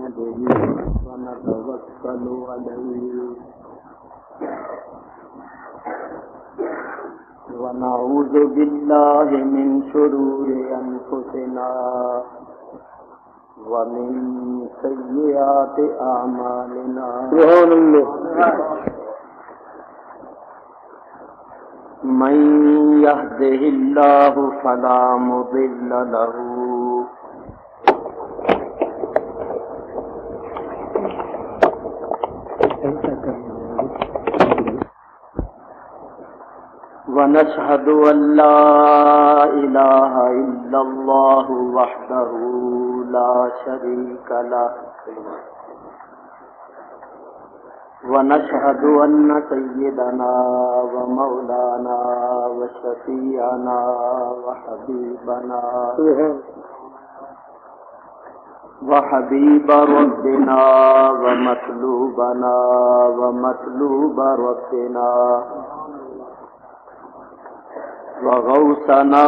نحمده ونتوكل عليه ونعوذ بالله من شرور أنفسنا ومن سيئات أعمالنا سبحان الله من يهده الله فلا مضل له ونشهد أن لا إله إلا الله وحده لا شريك له ونشهد أن سيدنا ومولانا وشفيعنا وحبيب ربنا ومطلوب ربنا وغوثنا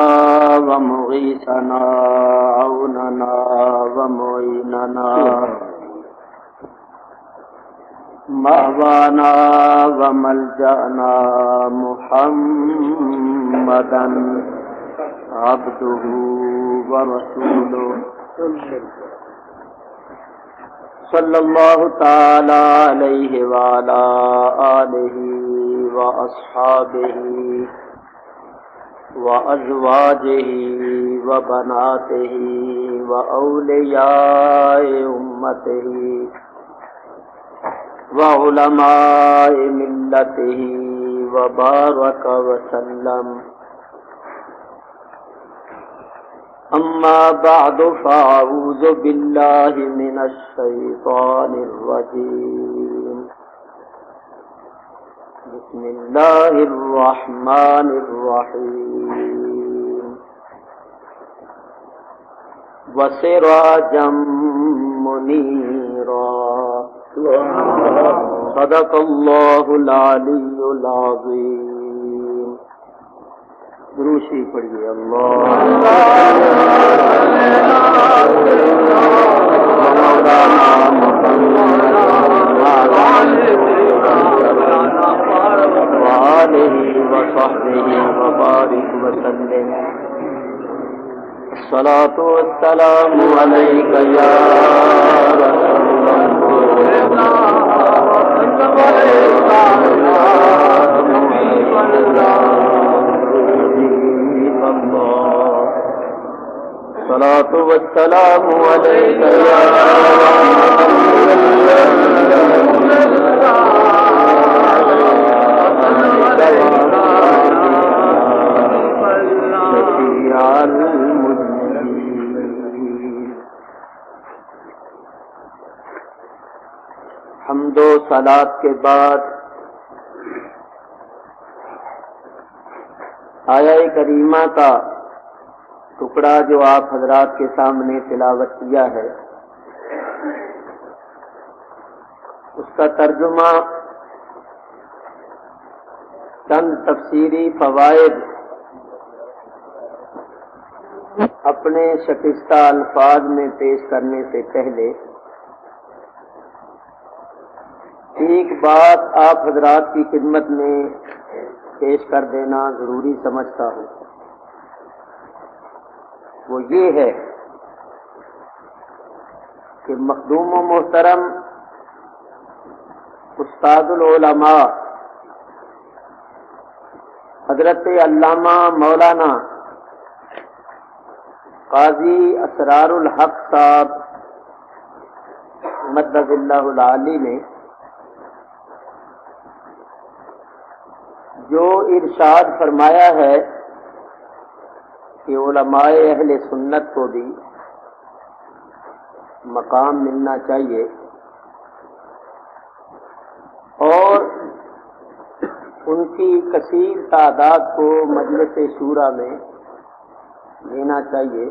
ومغيثنا عوننا ومعيننا مأوانا وملجأنا محمدا عبده ورسوله صلى الله تعالى عليه وعلى آله وأصحابه وأزواجه وبناته وأولياء أمته وعلماء ملته وبارك وسلم أما بعد فأعوذ بالله من الشيطان الرجيم بسم الله الرحمن الرحيم وسراجا منيرا صدق الله العلي العظيم دروشی پڑھیے وآلہ وصحبہ وبارک وسلم الصلاة والسلام علیک یا رسول الصلاة والسلام عليك يا شفيع المذنبين. حمد و صلات کے بعد آیہ کریمہ کا ٹکڑا جو آپ حضرات کے سامنے تلاوت کیا ہے اس کا ترجمہ چند تفسیری فوائد اپنے شکستہ الفاظ میں پیش کرنے سے پہلے ایک بات آپ حضرات کی خدمت میں پیش کر دینا ضروری سمجھتا ہوں. وہ یہ ہے کہ مخدوم و محترم استاد العلماء حضرت علامہ مولانا قاضی اسرار الحق صاحب مدد اللہ العالی نے جو ارشاد فرمایا ہے کہ علماء اہل سنت کو بھی مقام ملنا چاہیے اور ان کی کثیر تعداد کو مجلس شورا میں لینا چاہیے.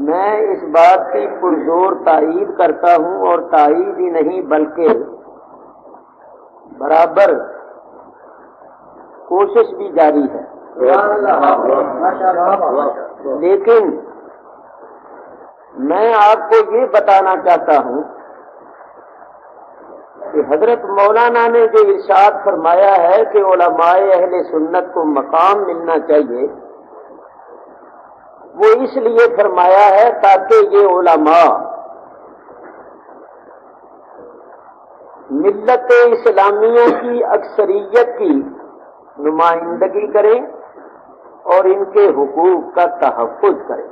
میں اس بات کی پرزور تائید کرتا ہوں اور تائید ہی نہیں بلکہ برابر کوشش بھی جاری ہے. لیکن میں آپ کو یہ بتانا چاہتا ہوں کہ حضرت مولانا نے جو ارشاد فرمایا ہے کہ علماء اہل سنت کو مقام ملنا چاہیے، وہ اس لیے فرمایا ہے تاکہ یہ علماء ملت اسلامیہ کی اکثریت کی نمائندگی کریں اور ان کے حقوق کا تحفظ کریں،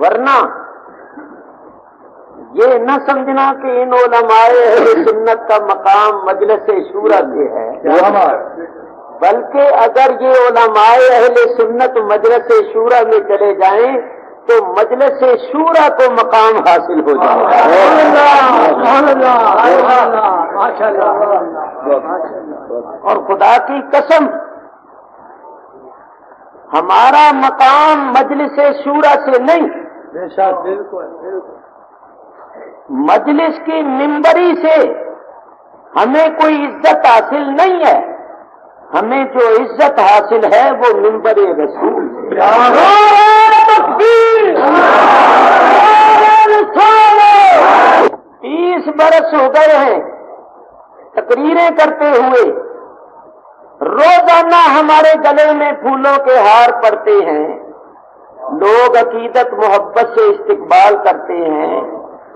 ورنہ یہ نہ سمجھنا کہ ان علماء اہل سنت کا مقام مجلس شورا سے ہے، بلکہ اگر یہ علماء اہل سنت مجلس شورا میں چلے جائیں تو مجلس شورا کو مقام حاصل ہو جائے۔ اور خدا کی قسم ہمارا مقام مجلس شورا سے نہیں، مجلس کی ممبری سے ہمیں کوئی عزت حاصل نہیں ہے، ہمیں جو عزت حاصل ہے وہ ممبر رسول سے۔ 30 برس ہو گئے ہیں تقریریں کرتے ہوئے، روزانہ ہمارے گلے میں پھولوں کے ہار پڑتے ہیں، لوگ عقیدت محبت سے استقبال کرتے ہیں،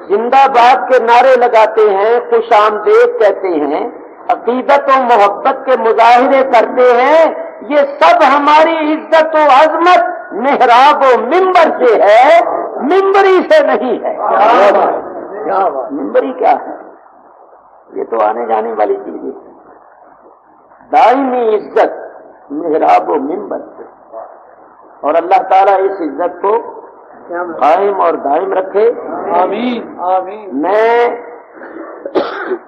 زندہ باد کے نعرے لگاتے ہیں، خوش آمدید کہتے ہیں، عقیدت و محبت کے مظاہرے کرتے ہیں، یہ سب ہماری عزت و عظمت محراب و ممبر سے ہے، ممبری سے نہیں ہے۔ ممبری کیا ہے؟ یہ تو آنے جانے والی چیز ہے۔ دائمی عزت محراب و ممبر سے، اور اللہ تعالیٰ اس عزت کو قائم اور دائم رکھے، آمین آمین۔ میں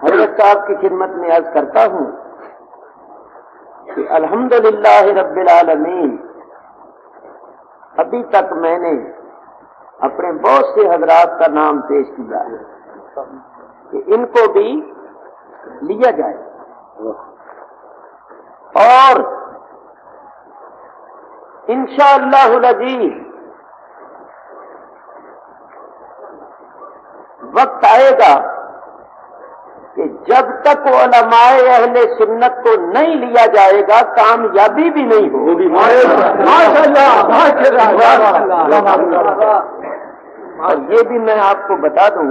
حضرت صاحب کی خدمت میں عرض کرتا ہوں کہ الحمدللہ رب العالمین، ابھی تک میں نے اپنے بہت سے حضرات کا نام پیش کیا ہے کہ ان کو بھی لیا جائے، اور انشاءاللہ العزیز وقت آئے گا کہ جب تک علماء اہل سنت کو نہیں لیا جائے گا کامیابی بھی نہیں ہوگی۔ اور یہ بھی میں آپ کو بتا دوں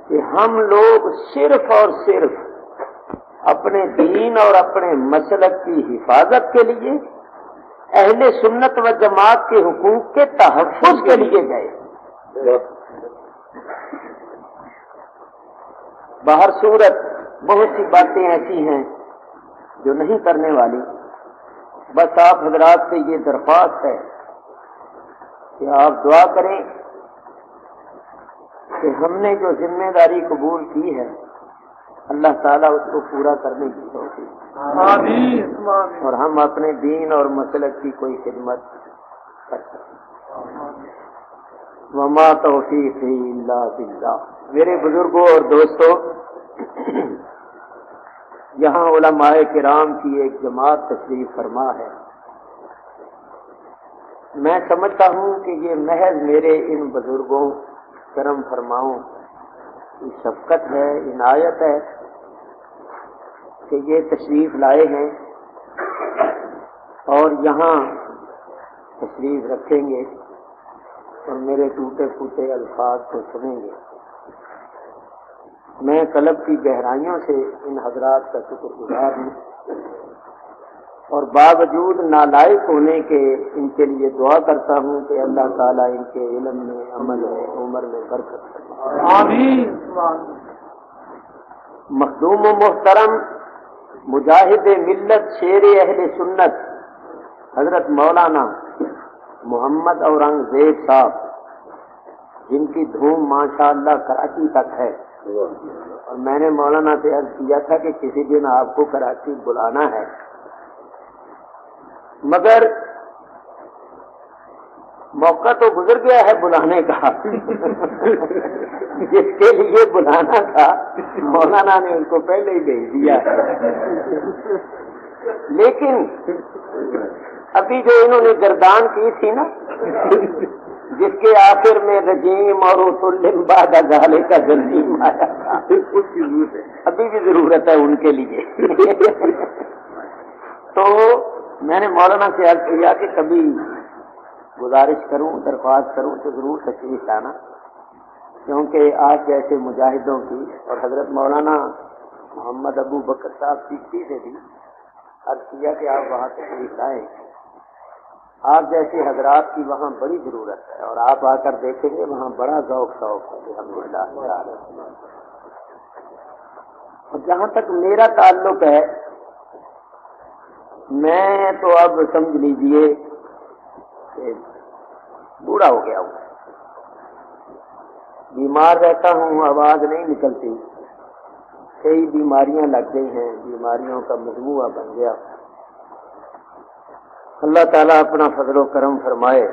کہ ہم لوگ صرف اور صرف اپنے دین اور اپنے مسلک کی حفاظت کے لیے اہل سنت و جماعت کے حقوق کے تحفظ کے لیے گئے۔ باہر صورت بہت سی باتیں ایسی ہیں جو نہیں کرنے والی، بس آپ حضرات سے یہ درخواست ہے کہ آپ دعا کریں کہ ہم نے جو ذمہ داری قبول کی ہے اللہ تعالیٰ اس کو پورا کرنے کی توفیق، آمین، اور ہم اپنے دین اور مسلک کی کوئی خدمت کر سکیں۔ وما توفیقی الا باللہ۔ میرے بزرگوں اور دوستوں، یہاں علماء کرام کی ایک جماعت تشریف فرما ہے۔ میں سمجھتا ہوں کہ یہ محض میرے ان بزرگوں کرم فرماؤں کی شفقت ہے، عنایت ہے کہ یہ تشریف لائے ہیں اور یہاں تشریف رکھیں گے اور میرے ٹوٹے پھوٹے الفاظ کو سنیں گے۔ میں قلب کی گہرائیوں سے ان حضرات کا شکر گزار ہوں، اور باوجود نالائق ہونے کے ان کے لیے دعا کرتا ہوں کہ اللہ تعالیٰ ان کے علم میں، عمل میں، عمر میں برکت فرمائے، آمین۔ مخدوم و محترم مجاہد ملت شیر اہل سنت حضرت مولانا محمد اورنگزیب صاحب، جن کی دھوم ماشاءاللہ کراچی تک ہے، اور میں نے مولانا سے عرض کیا تھا کہ کسی دن آپ کو کراچی بلانا ہے، مگر موقع تو گزر گیا ہے بلانے کا جس کے لیے بلانا تھا مولانا نے ان کو پہلے ہی بھیج دیا ہے۔ لیکن ابھی جو انہوں نے گردان کی تھی نا، جس کے آخر میں رجیم اور اتلم بعد ذالک کا جنیم آیا تھا، اس کی ضرورت ہے، ابھی بھی ضرورت ہے ان کے لیے۔ تو میں نے مولانا سے عرض کیا کہ کبھی گزارش کروں، درخواست کروں تو ضرور تشریف لانا، کیونکہ آپ جیسے مجاہدوں کی اور حضرت مولانا محمد ابو بکر صاحب سیکھتی سے بھی عرض کیا کہ آپ وہاں تشریف لائیں، آپ جیسے حضرات کی وہاں بڑی ضرورت ہے، اور آپ آ کر دیکھیں گے وہاں بڑا ذوق شوق ہے الحمدللہ۔ اور جہاں تک میرا تعلق ہے، میں تو اب سمجھ لیجئے کہ بوڑھا ہو گیا ہوں، بیمار رہتا ہوں، آواز نہیں نکلتی، کئی بیماریاں لگ گئی ہیں، بیماریوں کا مجموعہ بن گیا۔ اللہ تعالیٰ اپنا فضل و کرم فرمائے۔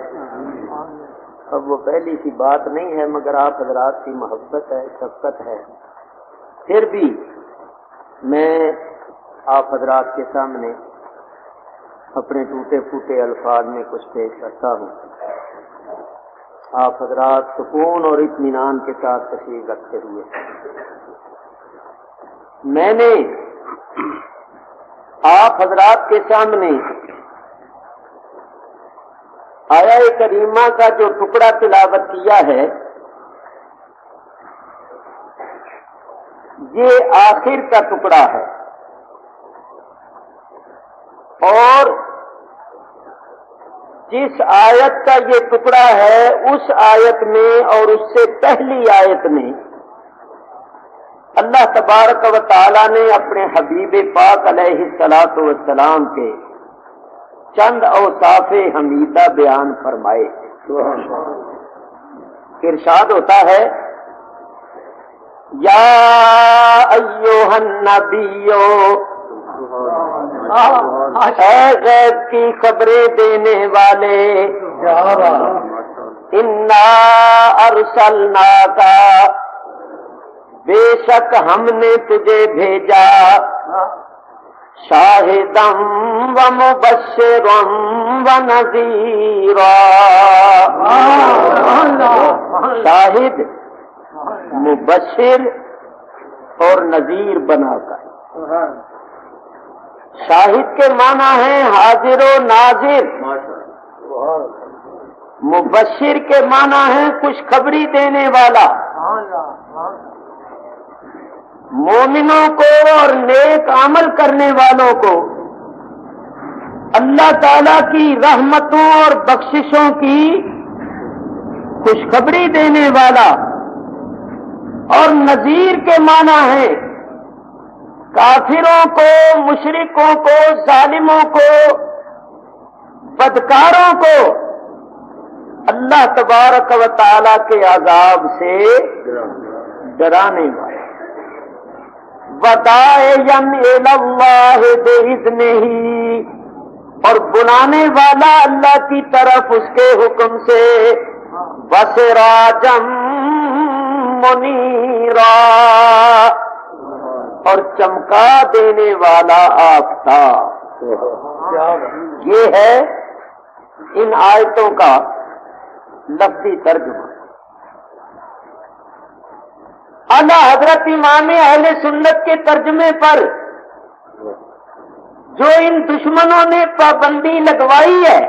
اب وہ پہلی سی بات نہیں ہے، مگر آپ حضرات کی محبت ہے، شفقت ہے، پھر بھی میں آپ حضرات کے سامنے اپنے ٹوٹے پھوٹے الفاظ میں کچھ پیش کرتا ہوں۔ آپ حضرات سکون اور اطمینان کے ساتھ تشریف رکھتے ہوئے، میں نے آپ حضرات کے سامنے آیا کریمہ کا جو ٹکڑا تلاوت کیا ہے، یہ آخر کا ٹکڑا ہے، اور جس آیت کا یہ ٹکڑا ہے اس آیت میں اور اس سے پہلی آیت میں اللہ تبارک و تعالی نے اپنے حبیب پاک علیہ الصلوۃ والسلام کے چند اوصاف حمیدہ بیان فرمائے۔ ارشاد ہوتا ہے، یا ایھا النبی، اے غیب کی خبریں دینے والے، انا ارسلناک، بے شک ہم نے تجھے بھیجا، شاہدا و مبشرا و نذیرا، شاہد، مبشر اور نذیر بنا کر۔ شاہد کے معنی ہیں حاضر و ناظر، مبشر کے معنی ہیں خوشخبری دینے والا۔ مومنوں کو اور نیک عمل کرنے والوں کو اللہ تعالی کی رحمتوں اور بخششوں کی خوشخبری دینے والا، اور نذیر کے معنی ہے کافروں کو، مشرکوں کو، ظالموں کو، بدکاروں کو اللہ تبارک و تعالی کے عذاب سے ڈرانے والا۔ وَدَاعِيًا إِلَى اللَّهِ بِإِذْنِهِ، اور بلانے والا اللہ کی طرف اس کے حکم سے، وَسِرَاجًا مُنِيرًا، اور چمکا دینے والا آفتاب۔ یہ ہے ان آیتوں کا لفظی ترجمہ۔ اعلیٰ حضرت امام اہل سنت کے ترجمے پر جو ان دشمنوں نے پابندی لگوائی ہے،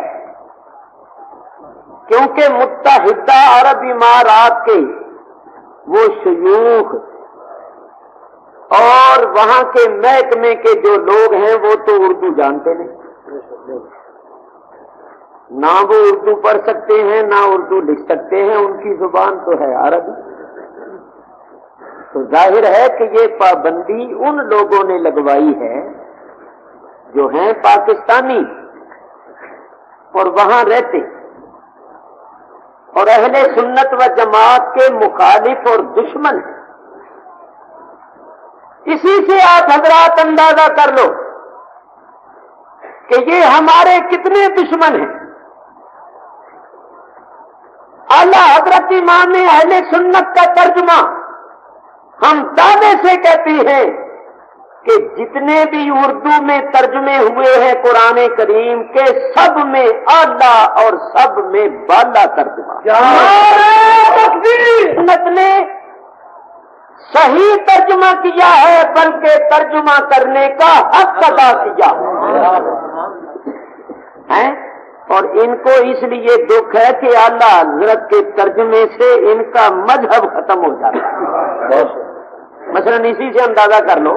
کیونکہ متحدہ عرب امارات کے وہ شیوخ اور وہاں کے محکمے کے جو لوگ ہیں وہ تو اردو جانتے نہیں، نہ وہ اردو پڑھ سکتے ہیں نہ اردو لکھ سکتے ہیں، ان کی زبان تو ہے عربی۔ تو ظاہر ہے کہ یہ پابندی ان لوگوں نے لگوائی ہے جو ہیں پاکستانی اور وہاں رہتے، اور اہل سنت و جماعت کے مخالف اور دشمن ہیں۔ اسی سے آپ حضرات اندازہ کر لو کہ یہ ہمارے کتنے دشمن ہیں۔ اعلیٰ حضرت امام اہل سنت کا ترجمہ ہم دعوے سے کہتے ہیں کہ جتنے بھی اردو میں ترجمے ہوئے ہیں قرآن کریم کے، سب میں اعلیٰ اور سب میں بالا ترجمہ۔ سنت نے صحیح ترجمہ کیا ہے، بلکہ ترجمہ کرنے کا حق ادا کیا ہے، اور ان کو اس لیے دکھ ہے کہ اعلیٰ حضرت کے ترجمے سے ان کا مذہب ختم ہو جاتا ہے۔ مثلا اسی سے اندازہ کر لو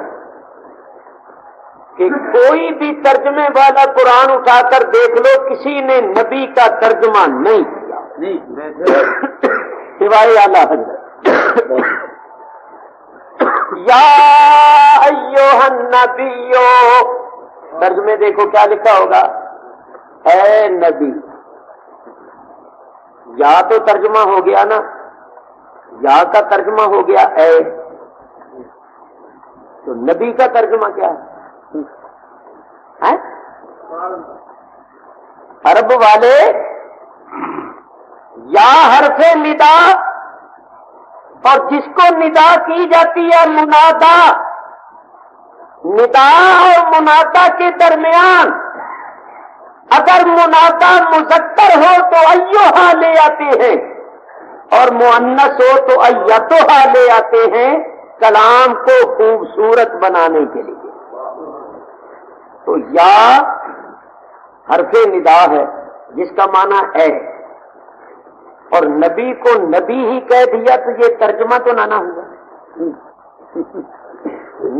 کہ کوئی بھی ترجمے والا قرآن اٹھا کر دیکھ لو، کسی نے نبی کا ترجمہ نہیں کیا سوائے اعلیٰ حضرت۔ یا ایھا النبیو، ترجمے دیکھو کیا لکھا ہوگا، اے نبی۔ یا تو ترجمہ ہو گیا نا، یا کا ترجمہ ہو گیا اے، تو نبی کا ترجمہ کیا ہے؟ عرب والے یا حرف ندا، اور جس کو ندا کی جاتی ہے منادا، ندا اور منادا کے درمیان اگر منادا مذکر ہو تو ایھا لے آتے ہیں، اور مؤنث ہو تو ایتھا لے آتے ہیں، کلام کو خوبصورت بنانے کے لیے۔ تو یا حرف ندا ہے جس کا معنی ہے، اور نبی کو نبی ہی کہہ دیا تو یہ ترجمہ تو نہ ہوا۔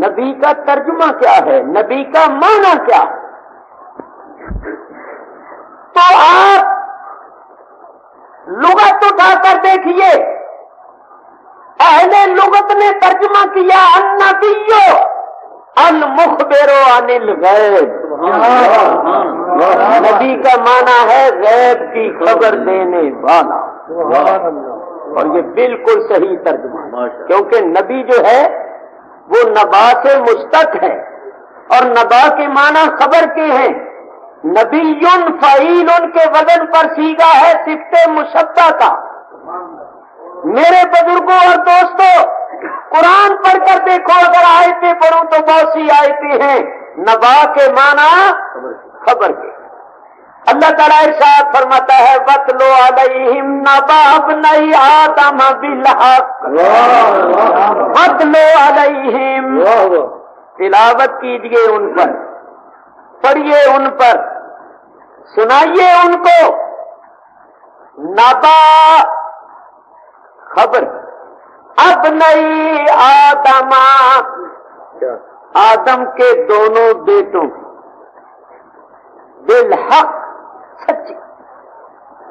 نبی کا ترجمہ کیا ہے، نبی کا معنی کیا ہے؟ تو آپ لغت اٹھا کر دیکھیے، اہل لغت نے ترجمہ کیا النبی المخبر عن الغیب، نبی کا معنی ہے غیب کی خبر دینے والا، اور یہ بالکل صحیح ترجمہ ہے، کیونکہ نبی جو ہے وہ نبا سے مشتق ہے، اور نبا کے معنی خبر کے ہیں۔ نبی فعیل ان کے وزن پر سیگا ہے صفت مشبہ کا۔ میرے بزرگوں اور دوستوں، قرآن پڑھ کر دیکھو، اگر آیتیں پڑھوں تو بہت سی آیتیں ہیں نبا کے معنی خبر کے۔ اللہ تعالیٰ ارشاد فرماتا ہے وَاتْلُ عَلَيْهِمْ نَبَأَ ابْنَيْ آدَمَ بِالْحَقِّ، وَاتْلُ عَلَيْهِمْ، تلاوت کیجئے ان پر، پڑھیے ان پر، سنائیے ان کو، نبا خبر، ابنئی آدم، آدم کے دونوں بیٹوں، بالحق، سچی۔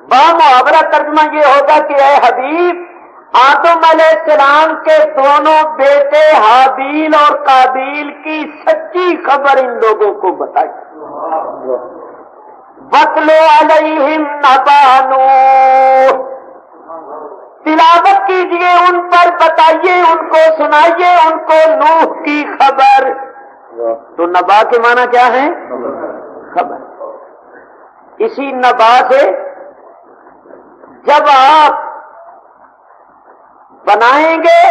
بامحاورہ ترجمہ یہ ہوگا کہ اے حبیب، آدم علیہ السلام کے دونوں بیٹے حابیل اور قابیل کی سچی خبر ان لوگوں کو بتائی۔ وَاتْلُ عَلَيْهِمْ نَبَأَ نُوحٍ، تلاوت کیجئے ان پر، بتائیے ان کو، سنائیے ان کو نوح کی خبر۔ تو نبا کے معنی کیا ہے؟ خبر۔ اسی نبا سے جب آپ بنائیں گے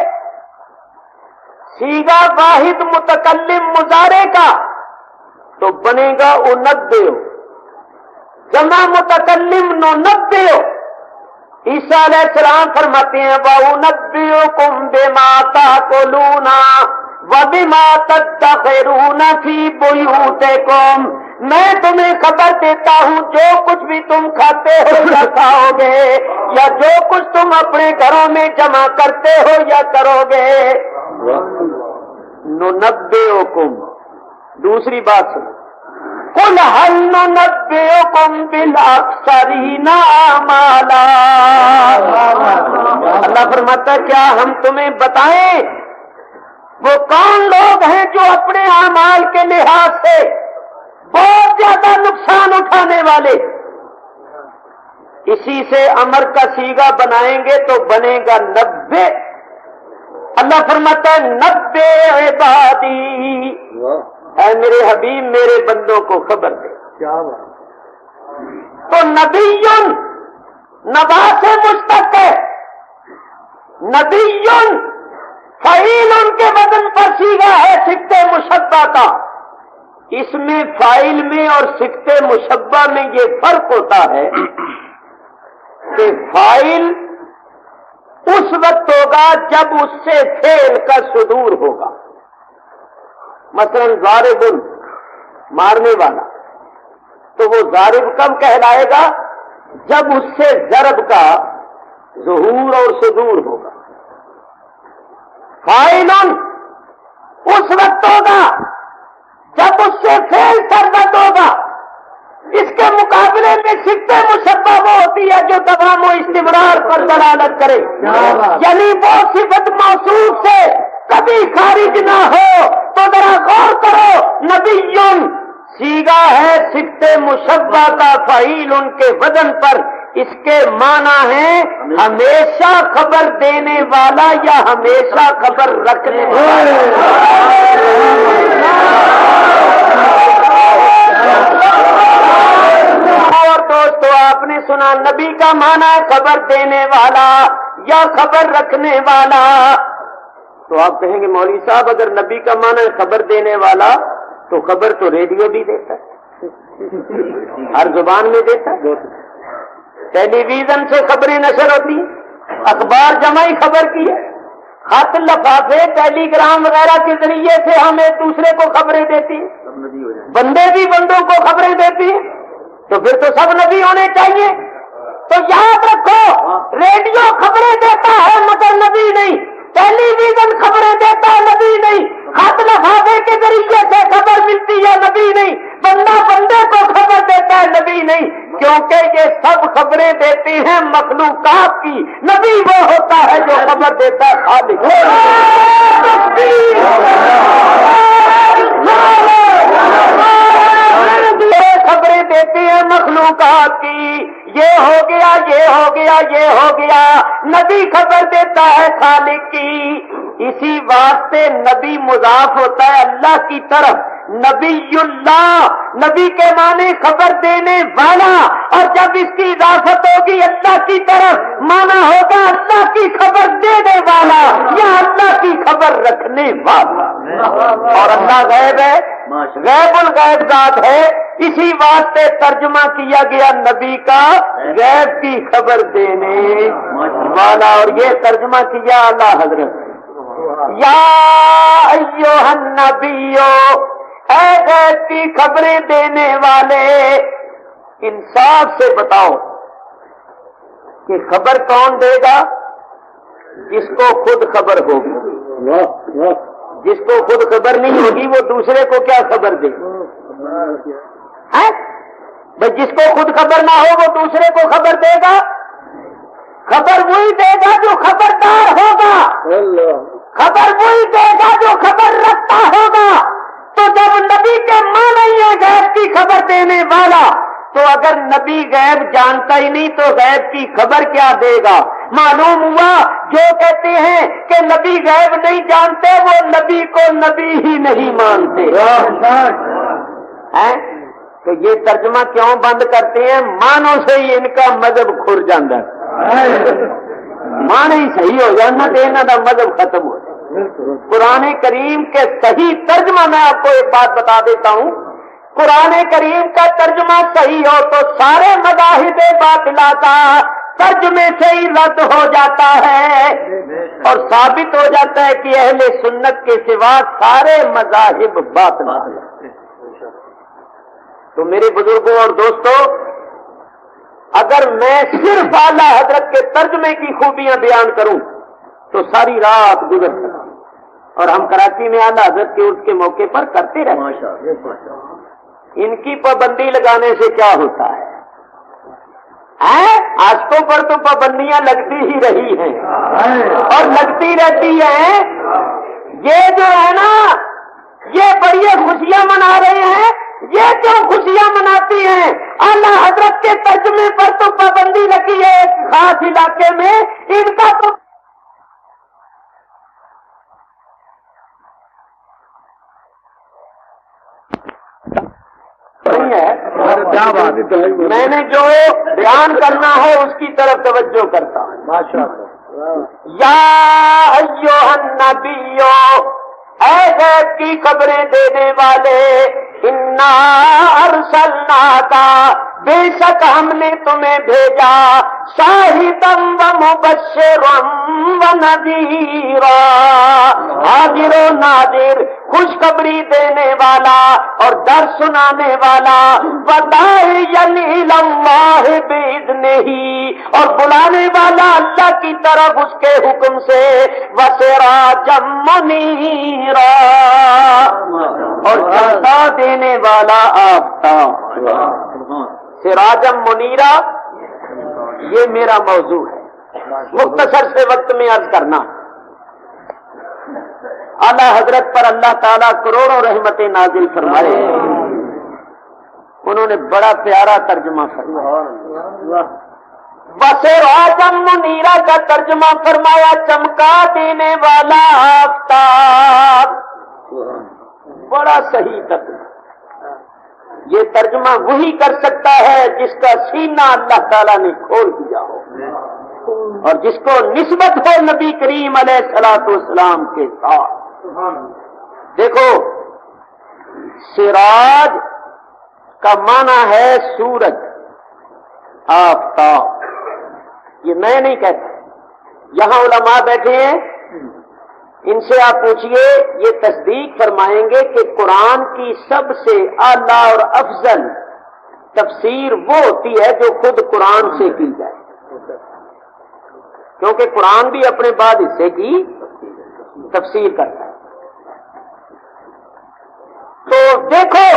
سیگا واحد متکلم مضارع کا تو بنے گا انبئ، جمع متکلم ننبئ۔ عیسیٰ علیہ السلام فرماتے ہیں وَأُنَبِّئُكُم بِمَا تَأْكُلُونَ وَبِمَا تَدَّخِرُونَ فِي بُيُوتِكُمْ، میں تمہیں خبر دیتا ہوں جو کچھ بھی تم کھاتے ہو یا کھاؤ گے، یا جو کچھ تم اپنے گھروں میں جمع کرتے ہو یا کرو گے۔ نُنَبِّئُكُم، دوسری بات سنو، قُلْ هَلْ نُنَبِّئُكُم بِالْأَخْسَرِينَ أَعْمَالًا، اللہ فرماتا ہے کیا ہم تمہیں بتائیں وہ کون لوگ ہیں جو اپنے اعمال کے لحاظ سے بہت زیادہ نقصان اٹھانے والے۔ اسی سے امر کا سیگا بنائیں گے تو بنے گا 90۔ اللہ فرماتا ہے 90 عبادی، اے میرے حبیب میرے بندوں کو خبر دے۔ تو نبیٌ نبا سے مشتق ہے، نبیٌ فعیل ان کے وزن پر صیغہ ہے سکتے مشبہ کا. اس میں فاعل میں اور سکتے مشبہ میں یہ فرق ہوتا ہے کہ فاعل اس وقت ہوگا جب اس سے فعل کا صدور ہوگا. مثلا ضارب مارنے والا، تو وہ ضارب کب کہلائے گا؟ جب اس سے ضرب کا ظہور اور صدور ہوگا. فاعل اس وقت ہوگا جب اس سے فعل سرزد ہوگا. اس کے مقابلے میں سکتے مشبہ وہ ہوتی ہے جو دوام و استمرار پر دلالت کرے، یعنی وہ صفت موصوف سے کبھی خارج نہ ہو. تو ذرا غور کرو، نبیٌ صیغہ ہے سکتے مشبہ کا فعیل ان کے وزن پر. اس کے معنی ہیں ہمیشہ خبر دینے والا یا ہمیشہ خبر رکھنے والا. اور دوستو آپ نے سنا نبی کا معنی ہے خبر دینے والا یا خبر رکھنے والا. تو آپ کہیں گے مولوی صاحب اگر نبی کا معنی ہے خبر دینے والا تو خبر تو ریڈیو بھی دیتا ہے، ہر زبان میں دیتا ہے. ٹیلی ویژن سے خبریں نشر ہوتی ہیں، اخبار جمعی خبر کی ہے، خط لفافے ٹیلی گرام وغیرہ کے ذریعے سے ہم ایک دوسرے کو خبریں دیتی ہیں، بندے بھی بندوں کو خبریں دیتی ہیں. تو پھر تو سب نبی ہونے چاہیے. تو یاد رکھو ریڈیو خبریں دیتا ہے مگر نبی نہیں، ٹیلی ویژن خبریں دیتا ہے نبی نہیں، خط لفافے کے ذریعے سے خبر ملتی ہے نبی نہیں، بندہ بندے کو خبر دیتا ہے نبی نہیں. کیونکہ یہ سب خبریں دیتے ہیں مخلوقات کی، نبی وہ ہوتا ہے جو خبر دیتا ہے خالق. خبریں دیتے ہیں مخلوقات کی، یہ ہو گیا یہ ہو گیا یہ ہو گیا. نبی خبر دیتا ہے خالق کی. اسی واسطے نبی مضاف ہوتا ہے اللہ کی طرف. نبی اللہ، نبی کے معنی خبر دینے والا، اور جب اس کی اضافت ہوگی اللہ کی طرف معنی ہوگا اللہ کی خبر دینے والا یا اللہ کی خبر رکھنے والا. اور اللہ غیب ہے، غیب الغیب ذات ہے. اسی واسطے ترجمہ کیا گیا نبی کا غیب کی خبر دینے والا، اور یہ ترجمہ کیا اعلیٰ حضرت یا ایھا النبیو، اے غیب کی خبریں دینے والے. انصاف سے بتاؤ کہ خبر کون دے گا؟ جس کو خود خبر ہوگی. جس کو خود خبر نہیں ہوگی وہ دوسرے کو کیا خبر دے گا؟ بھائی جس کو خود خبر نہ ہو وہ دوسرے کو خبر دے گا؟ خبر وہی دے گا جو خبردار ہوگا، خبر وہی دے گا جو خبر رکھتا ہوگا. تو جب نبی کے معنی ہے غیب کی خبر دینے والا، تو اگر نبی غیب جانتا ہی نہیں تو غیب کی خبر کیا دے گا؟ معلوم ہوا جو کہتے ہیں کہ نبی غیب نہیں جانتے وہ نبی کو نبی ہی نہیں مانتے. تو یہ ترجمہ کیوں بند کرتے ہیں؟ مانوں سے ہی ان کا مذہب کھر جاتا ہے. معنی ہی صحیح ہو جانا تو انہوں کا مذہب ختم ہو جائے. قرآن کریم کے صحیح ترجمہ میں آپ کو ایک بات بتا دیتا ہوں. قرآن کریم کا ترجمہ صحیح ہو تو سارے مذاہب باطلہ کا ترجمے سے ہی رد ہو جاتا ہے، اور ثابت ہو جاتا ہے کہ اہل سنت کے سوا سارے مذاہب باطل ہیں. تو میرے بزرگوں اور دوستوں، اگر میں صرف اعلیٰ حضرت کے ترجمے کی خوبیاں بیان کروں تو ساری رات گزر سکتی، اور ہم کراچی میں اعلیٰ حضرت کے عرس کے موقع پر کرتے رہتے ہیں. ان کی پابندی لگانے سے کیا ہوتا ہے؟ عاشقوں پر تو پابندیاں لگتی ہی رہی ہیں اور لگتی رہتی ہیں. یہ جو ہے نا، یہ بڑی خوشیاں منا رہے ہیں. یہ کیوں خوشیاں مناتی ہیں؟ اعلیٰ حضرت کے ترجمے پر تو پابندی لگی ہے ایک خاص علاقے میں، ان کا تو نہیں ہے. میں نے جو بیان کرنا ہے اس کی طرف توجہ کرتا ہوں. یا ایھا النبیو، اے غیب کی خبریں دینے والے، انا ارسلناک، بے شک ہم نے تمہیں بھیجا، شاہدا و مبشرا و نذیرا، حاضر و ناظر، خوشخبری دینے والا اور ڈر سنانے والا، وداعیا الی اللہ باذنہ، اور بلانے والا اللہ کی طرف اس کے حکم سے، وسراجا منیرا، اور چمکا دینے والا آفتاب۔ سراجا منیرا، یہ میرا موضوع ہے، مختصر سے وقت میں عرض کرنا۔ اعلیٰ حضرت پر اللہ تعالیٰ کروڑوں رحمتیں نازل فرمائے، انہوں نے بڑا پیارا ترجمہ فرمایا۔ وسراجا منیرا کا ترجمہ فرمایا چمکا دینے والا آفتاب، بڑا صحیح ترجمہ۔ یہ ترجمہ وہی کر سکتا ہے جس کا سینہ اللہ تعالیٰ نے کھول دیا ہو اور جس کو نسبت ہو نبی کریم علیہ الصلوۃ والسلام کے ساتھ۔ دیکھو، سراج کا معنی ہے سورج، آفتاب، یہ میں نہیں کہتا، یہاں علماء بیٹھے ہیں، ان سے آپ پوچھئے، یہ تصدیق فرمائیں گے کہ قرآن کی سب سے اعلیٰ اور افضل تفسیر وہ ہوتی ہے جو خود قرآن سے کی جائے، کیونکہ قرآن بھی اپنے بعد حصے کی تفسیر کرتا ہے۔ تو دیکھو،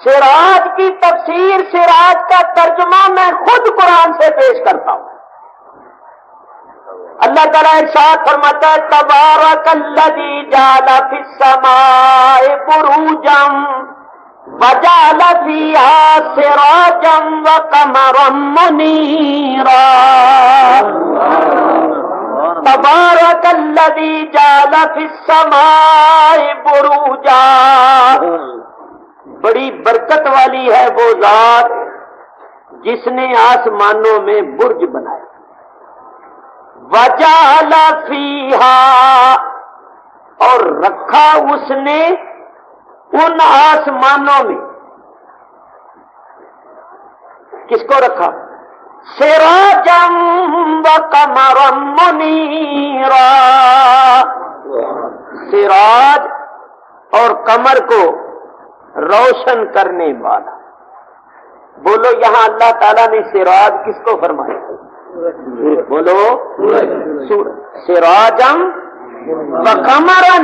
سراج کی تفسیر، سراج کا ترجمہ میں خود قرآن سے پیش کرتا ہوں۔ اللہ تعالیٰ ارشاد فرماتا ہے، تبارک الذی جعل فی السماء بروجا وجعل فیہا سراجا وقمرا منیرا، تبارک الذی جعل فی السماء بروجا، بڑی برکت والی ہے وہ ذات جس نے آسمانوں میں برج بنایا، وجعل فیہا، اور رکھا اس نے ان آسمانوں میں، کس کو رکھا؟ سراجا وقمرا منیرا، سراج اور قمر کو روشن کرنے والا۔ بولو، یہاں اللہ تعالیٰ نے سراج کس کو فرمایا؟ بولو، سورج۔ سراجا وقمرا،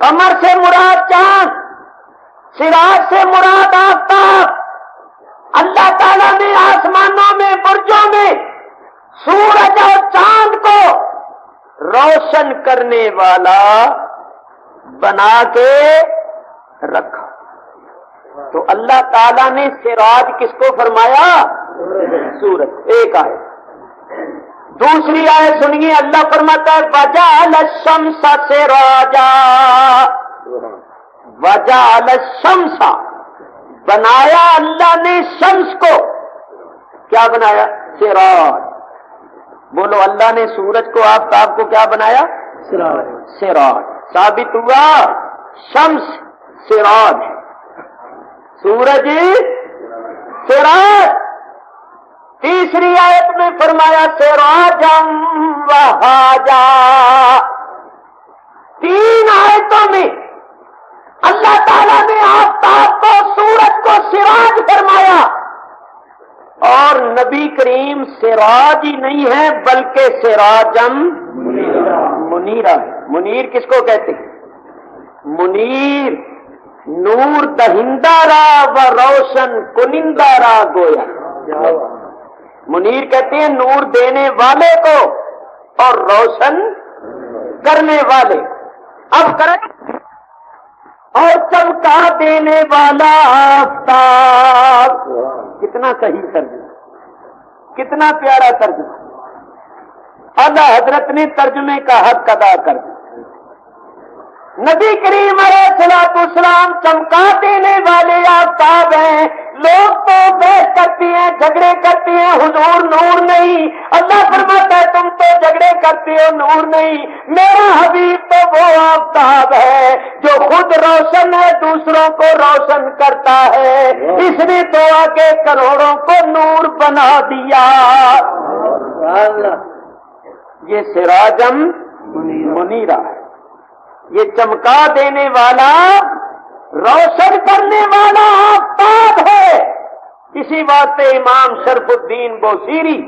قمر سے مراد چاند، سراج سے مراد آفتاب۔ اللہ تعالیٰ نے آسمانوں میں، برجوں میں سورج اور چاند کو روشن کرنے والا بنا کے رکھا۔ تو اللہ تعالیٰ نے سراج کس کو فرمایا؟ سورج، ایک آیت۔ دوسری آیت سنیے، اللہ فرماتا ہے وجعل الشمس سراجا، وجعل الشمس، بنایا اللہ نے شمس کو، کیا بنایا؟ سراج۔ بولو، اللہ نے سورج کو، آفتاب کو کیا بنایا؟ سراج۔ سراج ثابت ہوا، شمس سراج، سورج سراج۔ تیسری آیت میں فرمایا سراجا وہاجا۔ تین آیتوں میں اللہ تعالیٰ نے آفتاب کو، سورج کو سراج فرمایا، اور نبی کریم سراج ہی نہیں ہے بلکہ سراجم منیرا ہے۔ منیر کس کو کہتے ہیں؟ منیر نور دہندہ را و روشن کنندہ را گویا۔ منیر کہتے ہیں نور دینے والے کو اور روشن کرنے والے۔ اب کریں، اور چمکا دینے والا آفتاب، کتنا صحیح ترجمہ، کتنا پیارا ترجمہ۔ اعلیٰ حضرت نے ترجمے کا حق ادا کر دیا۔ نبی کریم علیہ الصلوۃ والسلام چمکا دینے والے آفتاب ہیں۔ لوگ تو بحث کرتے ہیں، جھگڑے کرتے ہیں، حضور نور نہیں۔ اللہ فرماتا ہے تم سکتے ہو نور نہیں. میرا حبیب تو وہ آفتاب ہے جو خود روشن ہے دوسروں کو روشن کرتا ہے. اس نے تو آگے کروڑوں کو نور بنا دیا. یہ سراجم منیرہ ہے, یہ چمکا دینے والا روشن کرنے والا آفتاب ہے. اسی واسطے امام شرف الدین بوسیری